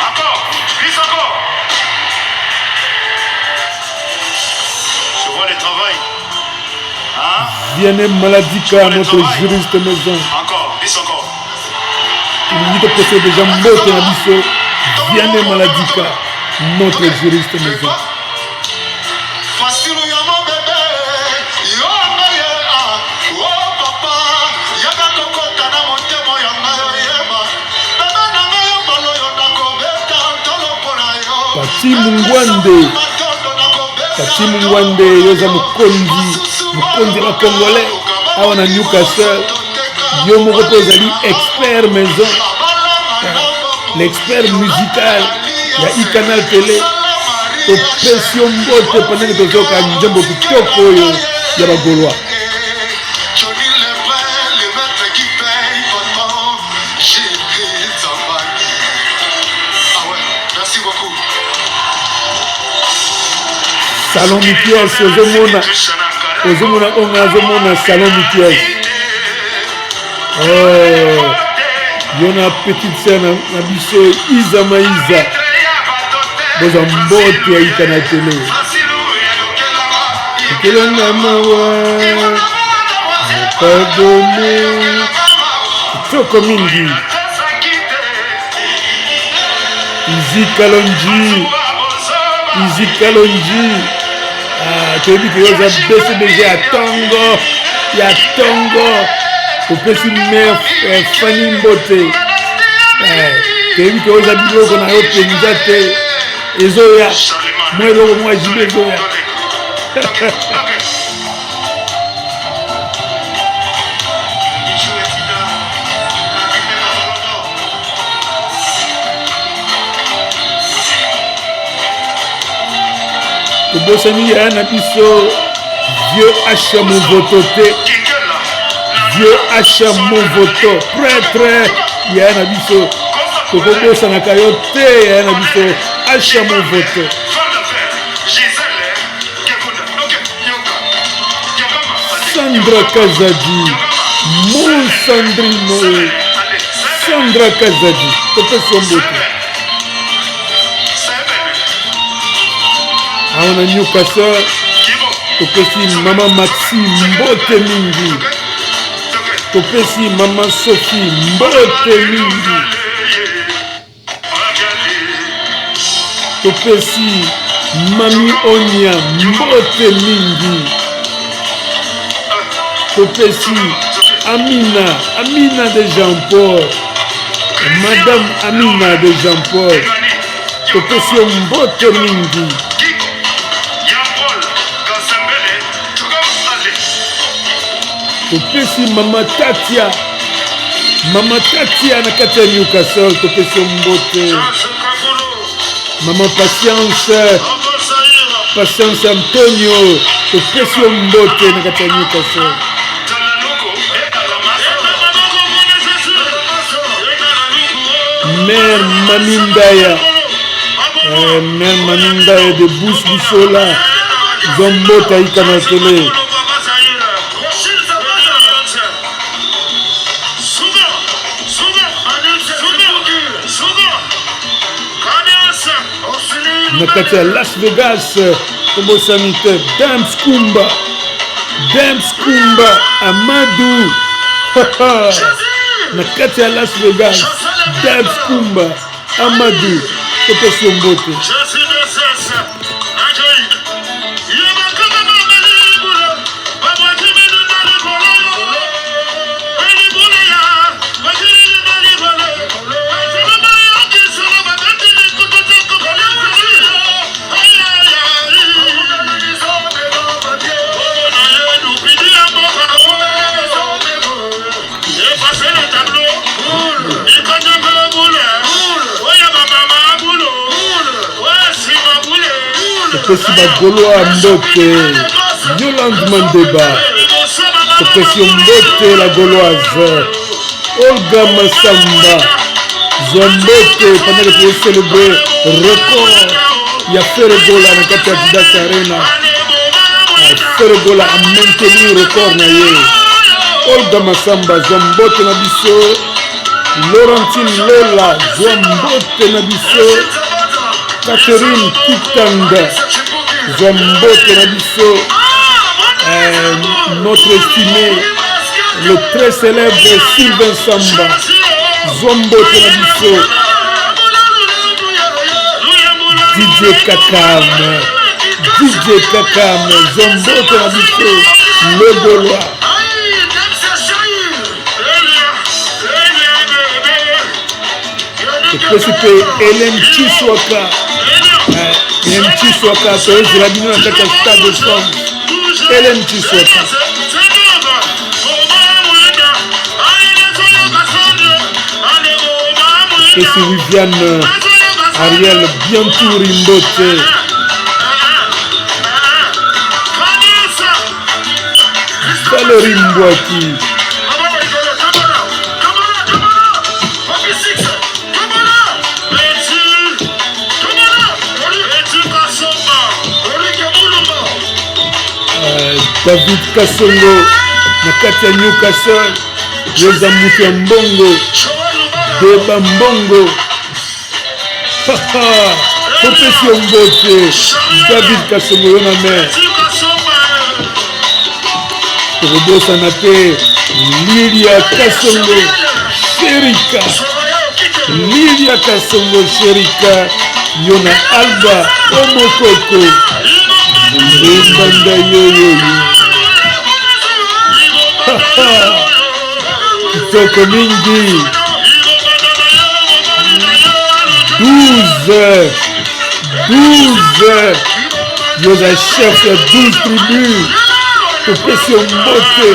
Encore, glisse encore. Je vois le travail. Hein? Vienne Maladika, notre juriste maison. Encore, glisse encore. Il dit que c'est déjà mbote na biso. Vienne Maladika, notre juriste maison. Facile ya mon bébé. Yo ngaye ah. Oh papa, yaga kokota na motemo ya ngayo yeba. Baba na ngayo malo yo na kobeta tolo pona yo. Pati Mungwande yoza mukonzi wa Congolais awa na Newcastle. Yo moko pe ozali expert maison. L'expert musical ya iCanal Télé. Topesi yo mbote pendant tozoka njembo kitoko oyo ya bagolwa. Salon Mutuel, ozomona Salon Mutuel. Oh, yona petite sœur na biso Iza Maïza. Boza mbote ya iCanal Télé. Kela na mawa. Pardonne. Toko mingi. Izi Kalonji. Toyebi ke yoza BCBG ya Tongo. Topesi mère Fanny Mbote. Toyebi ke yoza biloko na yo penza te. Ezoya. Moi eloko moi jibe ezoya. Tobosani ya na biso vieux H Movoto te. Vieux H Movoto prêtre ya na biso. Tokobosanaka yo te ya na biso H Movoto. Sandra Kazadi, mon Sandrino, Sandra Kazadi, Topesi Mbote. Aona Newcastle, topesi Mama Maxi Mbote mingi. Topesi Mama Sophie Mbote mingi. Topesi Mami Onia Mbote mingi. Topesi Amina de Jean-Paul. Madame Amina de Jean-Paul. Topesi Mbote mingi. Topesi Mama Tatia na kati ya Newcastle. Topesi Mbote. Mama Patience Antonio. Topesi Mbote na kati ya Newcastle. Mère Mamindaya. Mère Mamindaya de Bouche Bissola. Zombote iCanal Télé. Na kati ya Las Vegas, Tobosanite, Dams Kumba, Amadou. Na kati ya Las Vegas, Dams Kumba, Amadou, Topesi Mbote. Topesi bagolwa Mbote, Yolande Mandeba. Topesi Mbote la gauloise, Olga Massamba. Zombote pendant que tu célébrer record. Il y a Ferregola dans la Adidas Arena. Ferregola a maintenu le record. Olga Masamba Zombote na biso, Laurentine Lola Zombote na biso, Catherine Kitanda Zombote na biso, notre estimé, le très célèbre Sylvain Samba Zombote na biso, DJ Kakam Zombote na biso, le Gaulois. Principe Hélène Chiswaka, c'est la bino na kati ya Stade de France. Hélène Chiswaka. Et c'est Viviane Ariel Biantouri Mbote. Valérie Mbouaki. David Kassongo na kati ya Newcastle, Yoza Mutia Mbongo, Deba Mbongo, Popesi Mbote, David Kassongo yona mère. Tokobosa na te Lilia Kassongo, Sherika, Yona Alba, Omokoko, Mbanda yoyo. Kitoko mingi 12 Yoza chef ya 12 tribus. Topesi Mbote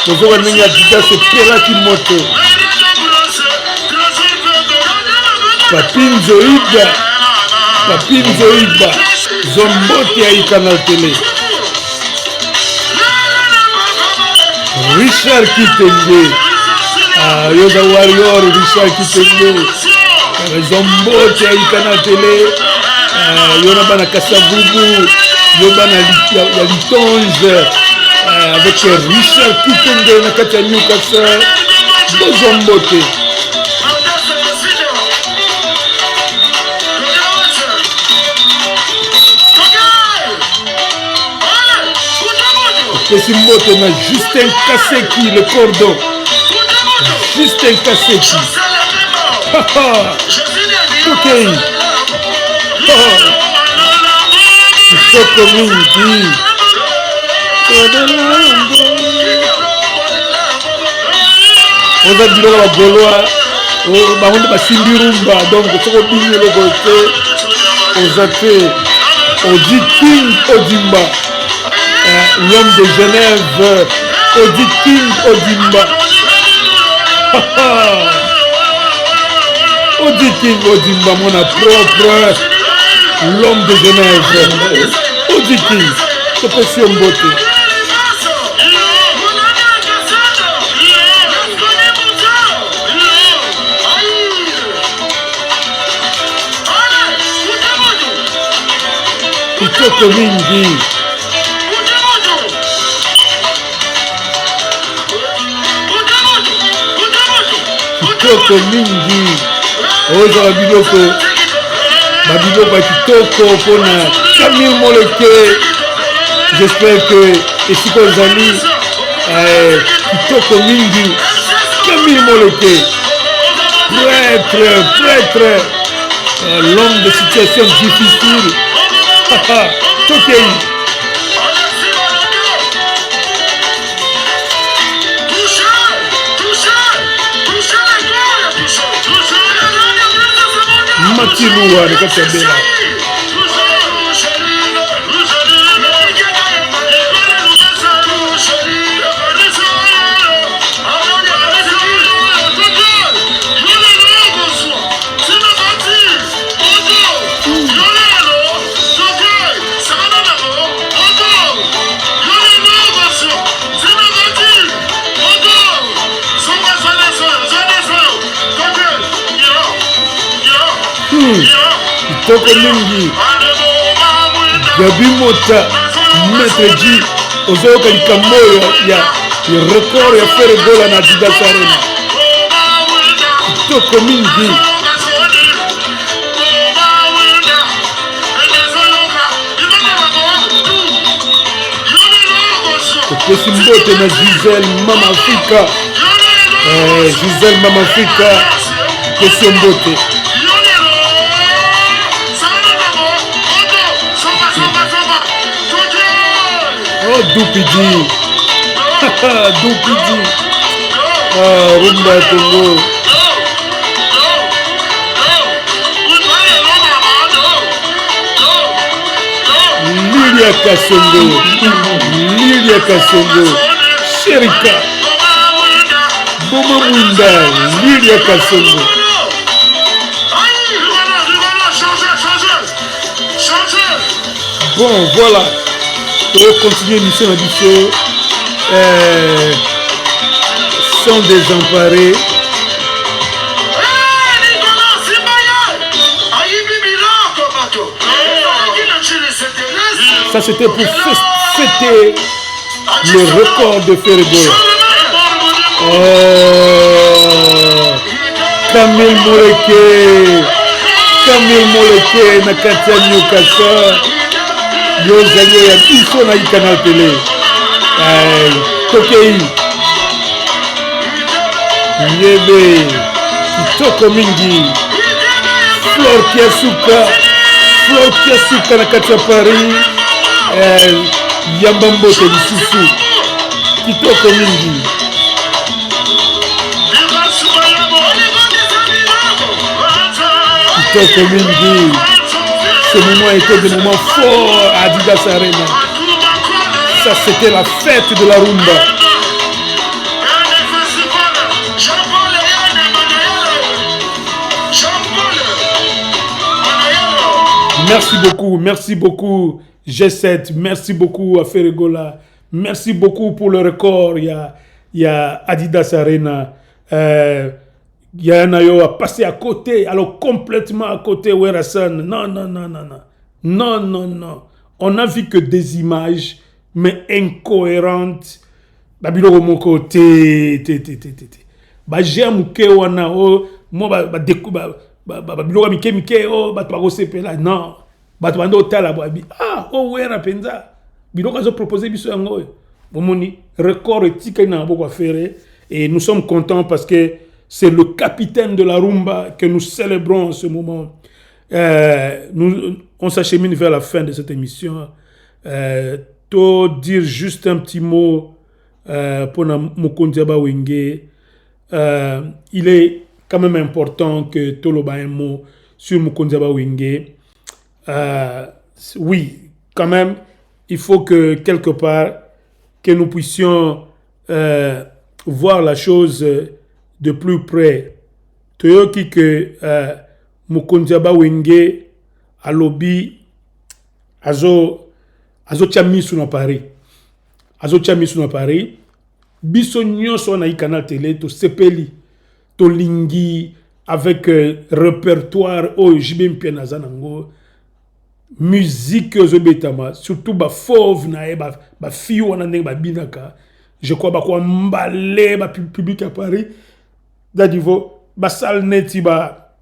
tozoka ndenge ya Dida sepelaki moto. Papi Nzoïda Zombote aika na tele. Richard Kitenge, Yoza Warrior, Richard Kitenge, Zombote aika na tele. Yona bana Kasavubu, Yona ya Litonge, avec Richard Kitenge na kati ya Newcastle, Zombote. Pesi Mbote na Justin Kaseki, le cordon. Justin Kaseki. Ok. Kitoko mingi. Oza biloko ba Gaulois, bango basimbi rumba, donc soko bini eloko te oza te. Odi King Odimba, l'homme de Genève, Odi King Odimba. Odi King Odimba, mon propre, l'homme de Genève. Odi King, c'est possible Mbote. Kitoko mingi. Kitoko mingi. Oza biloko ya kitoko pona Camille Moleke. J'espère que esika ozali kitoko mingi. Camille Moleke, prêtre, l'homme de situation difficile. Tokei. Matilua de Katabela. Kitoko mingi. Gabi Mota, Maître G, ozoyoka likambo ya Le record ya Ferregola na Adidas Arena. Kitoko mingi. Kopesi mbote na Gisèle Mama Africa. Gisèle Mama Africa. Kopesi mbote. Oh, Doupidi. Doupidi. Rumba Congo. Lilia Kasongo. Lilia Kasongo. Sherika. Boma Mwinda. Lilia Kasongo. Bon, voilà. On va continuer l'émission d'addition. Sans désemparés. Ça c'était pour fêter le record de Ferregola. Camille Moleke na kati ya Nyokasa. Yozali ya biso na Canal Télé. Tokei. Yebe. Kitoko mingi. Flor Kiasuka na kati ya Paris. Yambambote lisusu. Kitoko mingi. Kitoko mingi. Ce moment était des moments forts à Adidas Arena. Ça, c'était la fête de la rumba. Merci beaucoup G7, merci beaucoup à Ferregola, merci beaucoup pour le record. Il y a Adidas Arena. Il y a un ayo à passer à côté, alors complètement à côté, Werasan. Non. On n'a vu que des images, mais incohérentes. Babilo mon côté, j'aime que wana moi babilo mike non. Wera penza. Bilo kazo proposer biso yango. Bomoni record etika na boko faire et nous sommes contents parce que c'est le capitaine de la rumba que nous célébrons en ce moment. On s'achemine vers la fin de cette émission. Dire juste un petit mot pour Mokondiaba Wenge. Il est quand même important que Toloba un mot sur Mokondiaba Wenge. Oui, quand même, il faut que quelque part, que nous puissions voir la chose de plus près. Toyoki que Mokondiaba Wenge a lobby azo chamisu na Paris. Biso nyonso na Canal Télé to sepeli to lingi avec répertoire JB Mpena zanango musique ozobetama surtout ba fauve na ba fille wana ndenge ba binaka. Je crois ba kwa mbale ba public à Paris. D'adivo ba salle neti ba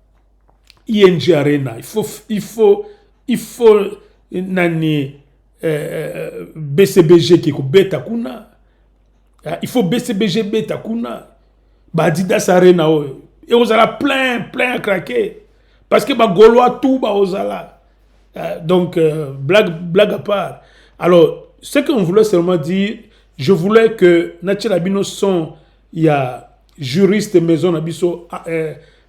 ING Arena. Il faut nani BCBG qui ko beta kuna. Il faut BCBG beta kuna. Ba Adidas Arena et ozala plein à craquer parce que ba Gaulois tout ba ozala. Donc blague à part. Alors ce qu'on voulait seulement dire, je voulais que Natia Labino son il y a juriste maison Nabiso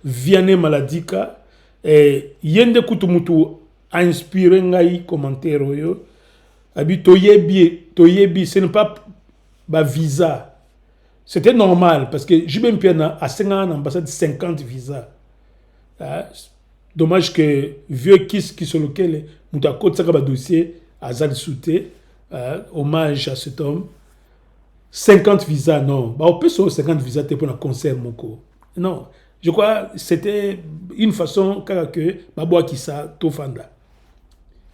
Vianney Maladika et yende kutumutu a inspiré ngai commentaire yo abi toyebi ce n'est pas ba visa. C'était normal parce que JB Mpena a 5 ans en ambassade 50 visas. Dommage que vieux qui sur lequel muta côté ça ba dossier Azad Souté, hommage à cet homme. 50 visas, non. Bah, on peut sur 50 visas pour un concert, moko. Non. Je crois que c'était une façon que Baboa Kissa Tofanda.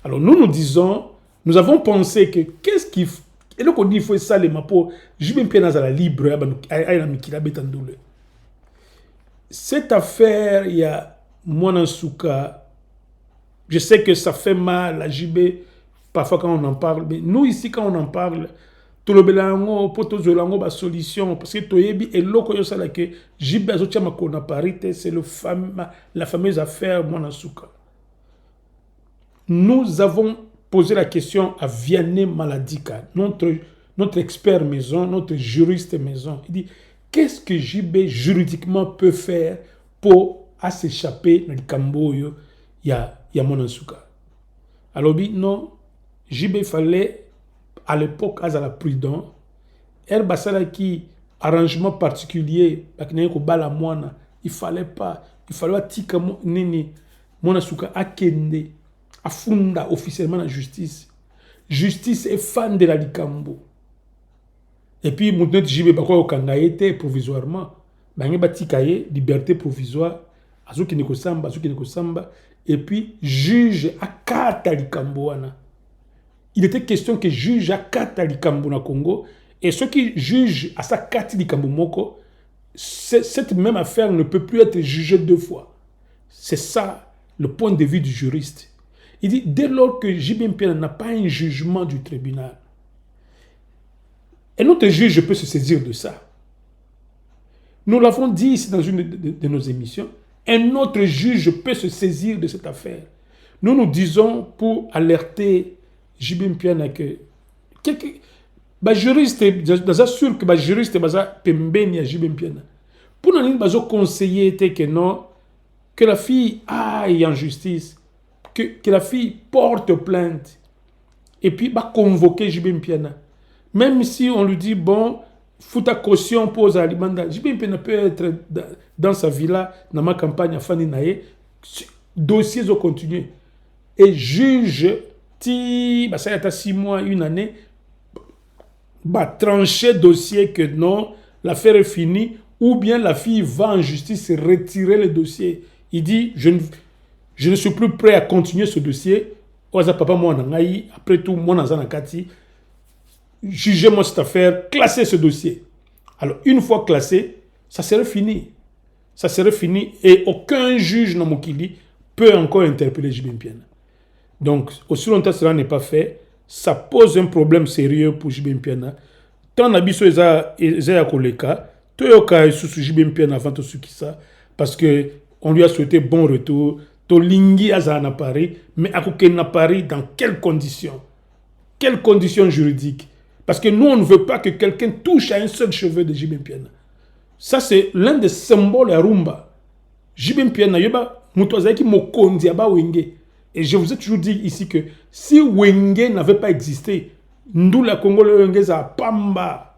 Alors nous disons, nous avons pensé que qu'est-ce Et donc on dit il faut ça les mapo. Je vais bien dans la libre cette affaire il y a Mwanasuka. Je sais que ça fait mal à JB parfois quand on en parle, mais nous ici quand on en parle tout le belango poto zolango ba solution parce que toyebi eloko yo sala que JB azotia makona parité c'est la fameuse affaire Mwanasuka. Nous avons posé la question à Vianney Maladika, notre expert maison, notre juriste maison. Il dit, qu'est-ce que JB juridiquement peut faire pour s'échapper dans le Camboyo, il y a Mwanasuka. Alors, non, JB fallait, à l'époque, à la prudence, qui arrangement particulier, il fallait tika Mwanasuka akende. Afunda officiellement la justice. Justice est fan de la Likambo. Et puis, maintenant, JB Bako Okanga était provisoirement. Bange Batikaye, liberté provisoire. Azuki Nekosamba. Et puis, juge Akata Likambo. Il était question que juge Akata Likambo na Congo. Et ceux qui jugent à sa Kati Likambo Moko, cette même affaire ne peut plus être jugée 2 fois. C'est ça le point de vue du juriste. Il dit, dès lors que JB Mpiana n'a pas un jugement du tribunal, un autre juge peut se saisir de ça. Nous l'avons dit ici dans une de nos émissions, un autre juge peut se saisir de cette affaire. Nous disons pour alerter JB Mpiana que juriste, sûr que juriste pembeni à JB Mpiana. Pour nous conseiller que non, que la fille aille en justice, que la fille porte plainte et puis convoquer JB Mpiana. Même si on lui dit, bon, fouta caution pose à Libanda, JB Mpiana peut être dans sa villa, dans ma campagne à Fanny Naye, dossiers ont continué. Et juge, ça y a 6 mois, 1 année, trancher dossier que non, l'affaire est finie, ou bien la fille va en justice retirer le dossier. Il dit, je ne suis plus prêt à continuer ce dossier. Après tout, jugez-moi cette affaire, classez ce dossier. Alors, une fois classé, ça serait fini. Ça serait fini et aucun juge dans Mokili peut encore interpeller JB Mpiana. Donc, aussi longtemps que cela n'est pas fait, ça pose un problème sérieux pour JB Mpiana. Tant n'abisso eza koleka, toyoka sous JB Mpiana avant tout ce qui ça, parce que on lui a souhaité bon retour. Tolingi Azana Paris, mais à Paris, dans quelles conditions? Quelles conditions juridiques? Parce que nous, on ne veut pas que quelqu'un touche à un seul cheveu de JB Mpiana. Ça, c'est l'un des symboles à Rumba. JB Mpiana, yoba, mutwazaki mokondi aba Wenge. Et je vous ai toujours dit ici que si Wenge n'avait pas existé, nous, la Congo, le Wenge, ça pamba.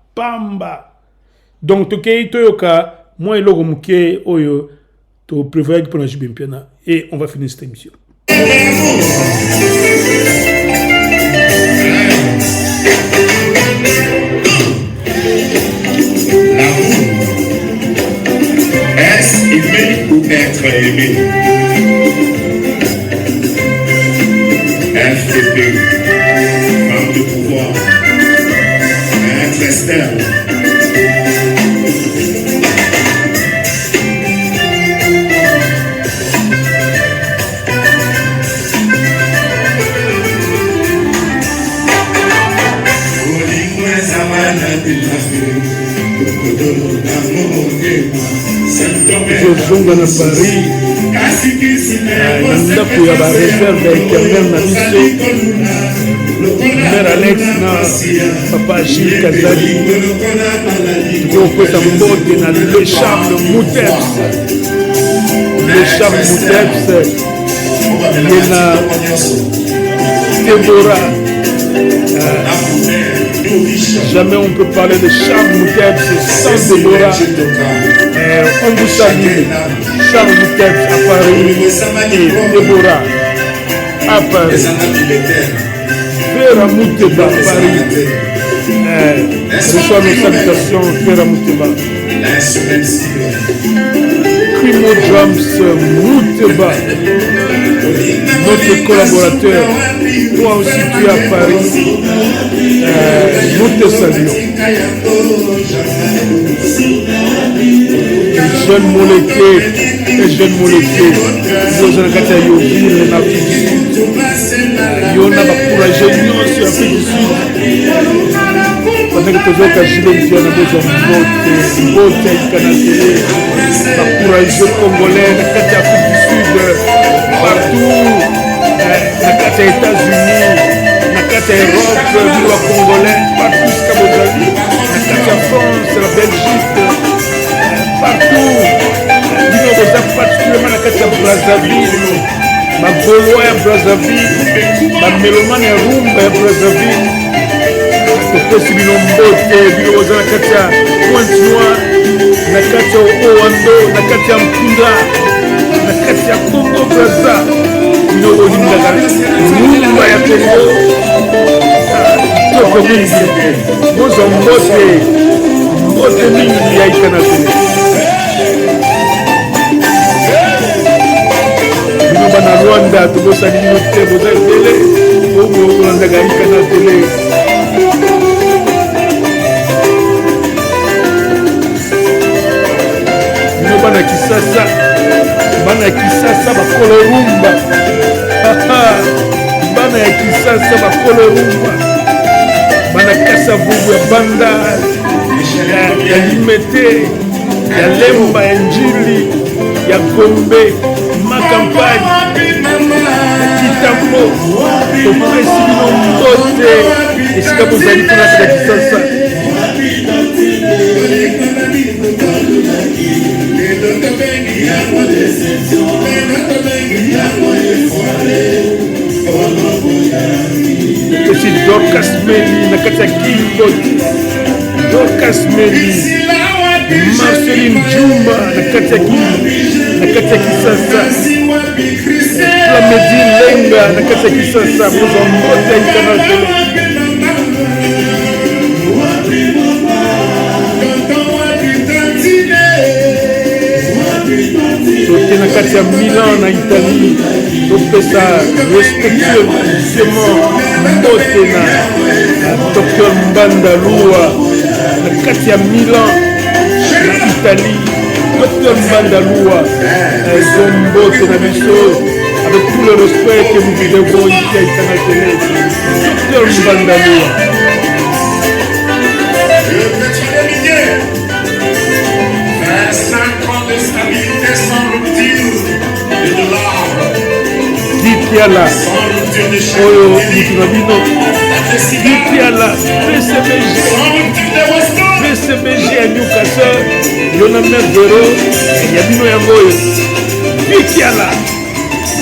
Donc, tokei toyoka, moi, il y oyo, to prévoyez pour la JB Mpiana. Et on va finir cette émission. Est-ce aimer ou être aimé? FDP, femme de pouvoir, être Esther. Zonga na Paris, ndako ya ba réserve éternelle na biso, Mère Alex na Papa Gilles Kazali, tukokwesa mbote na le Charles Mouteps, yena Deborah. Jamais on peut parler de Charles Mouteps sans Deborah. On vous salue, Charles Mouteps à Paris et Deborah à Paris. Vera Mouteba à Paris. Reçois nos salutations, Vera Mouteba. Crimo Drums Mouteba, notre collaborateur. Toi aussi, tu es à Paris. Nous te saluons. Jeune Moleke, nous avons fait Yoville, l'Afrique du Sud. Nous avons encouragé l'Afrique du Sud. Pendant que tu as caché les gens, nous avons voté, encouragé les Congolais, l'Afrique du Sud, partout, les États-Unis, l'Europe, les Congolais, partout jusqu'à Mozambique, la France, la Belgique, partout. Nous avons particulièrement la Brazzaville, ma Gaulois à Brazzaville, ma Mélomane à Rumba à Brazzaville. Tokosi binombote biloza na kati ya Pointe-Noire, na kati ya Oando, na kati ya Mpunda, na kati ya Congo Brazza. Bino olingaka Lumba ya Congo. Toko mingi, moza mbote mingi ya ikana tele. Bino bana Rwanda, tokosali bino te, boza tele, okolandaka ikana tele. Bana Kisasa bakolo rumba. Bana ya Kisasa bakolo rumba. Bana kasa vugu ya banda ya Limete, ya Lemba, ya Njili, ya Gombe, Makampani, ya Kitambo. Topesi bino mbote esika bozali kuna ya Kisasa. Petit Dorcas Meli, Nakata Kimbot, Dorcas Meli, Marceline Djouma, Nakata Kisasa, la Medi Lenga, Nakata Kisasa, Mozambote, International. Toke na kati ya Milan na Italie, topesa respectueusement mbote na Dr Mbanda Lua na kati ya Milan na Italie. Dr Mbanda Lua mbote na biso avec tout le respect que nous devons ici à International. Dr Mbanda Lua. Dikiala oyo mutunabino Dikiala PCBG ya Newcastle yona merdero ya bino yango oyo Dikiala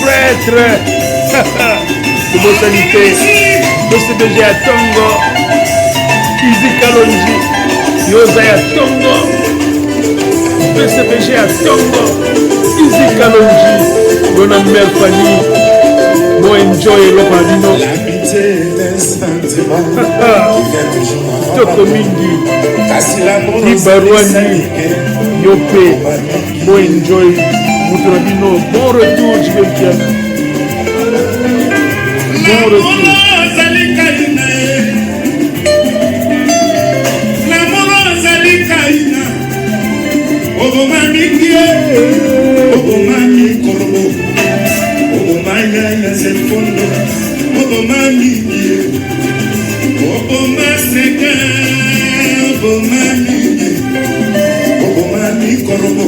prêtre kubosanite PCBG ya Tongo Izikalonji yoza ya Tongo PCBG ya Tongo Izikalonji yona merfani. Bon enjoy l'opamino. Toko mingi Ibarouani Yope. Bon enjoy Moutrabino. Bon retour Jibelkiana. Bon retour. Obomanya zefondo, obomani, obomaseka, obomani korobo,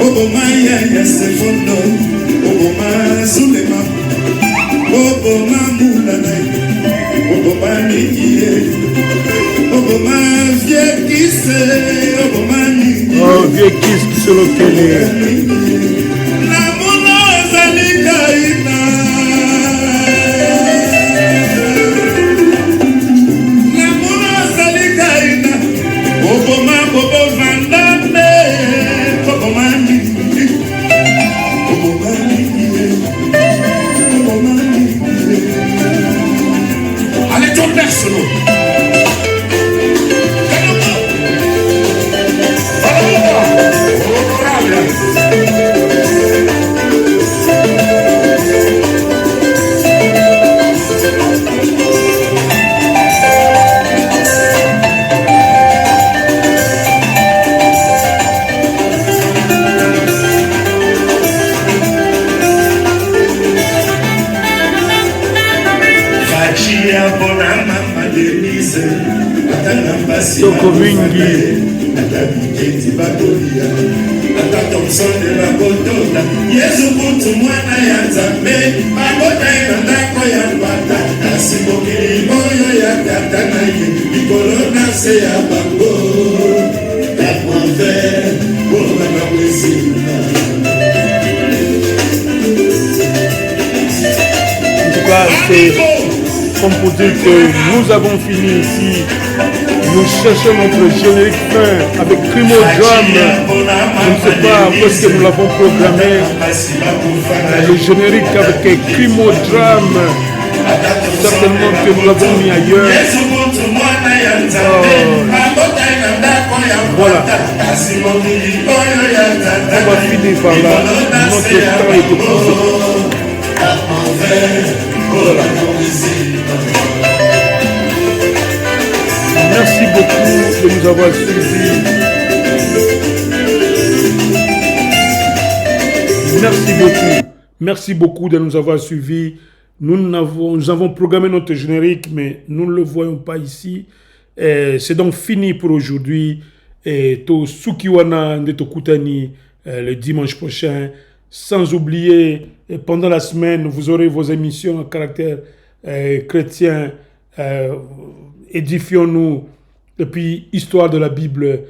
obomanya zefondo, obomazulema, obomamulana, obomani, obomaviekise, obomani. Oh, viekise qui se localise. Soko mingi. Yesu kutu mwana ya Nzambe mabota ina ndako ya mbata kasi mokili oyo ya tata na ye likolo na se ya bango tapoinver bolanga bwesinga. En tout cas, c'est comme pour dire que nous avons fini ici. Nous cherchons notre générique fin avec Crimo Drum. Je ne sais pas où est-ce que nous l'avons programmé. Le générique avec Crimo Drum. Certainement que nous l'avons mis ailleurs. Voilà. On va finir par là. Notre temps est épuisé. Voilà. Merci beaucoup de nous avoir suivis. Merci beaucoup de nous avoir suivis. Nous avons programmé notre générique, mais nous ne le voyons pas ici. C'est donc fini pour aujourd'hui. To Sukiwana Ndeto Kutani le dimanche prochain. Sans oublier, pendant la semaine, vous aurez vos émissions à caractère chrétien. Édifions-nous. Et puis, histoire de la Bible,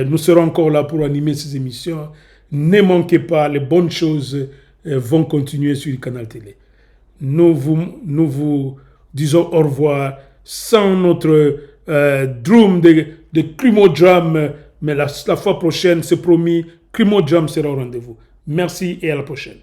nous serons encore là pour animer ces émissions. Ne manquez pas, les bonnes choses vont continuer sur le canal télé. Nous vous disons au revoir sans notre drum de Crimo Drum, mais la fois prochaine, c'est promis, Crimo Drum sera au rendez-vous. Merci et à la prochaine.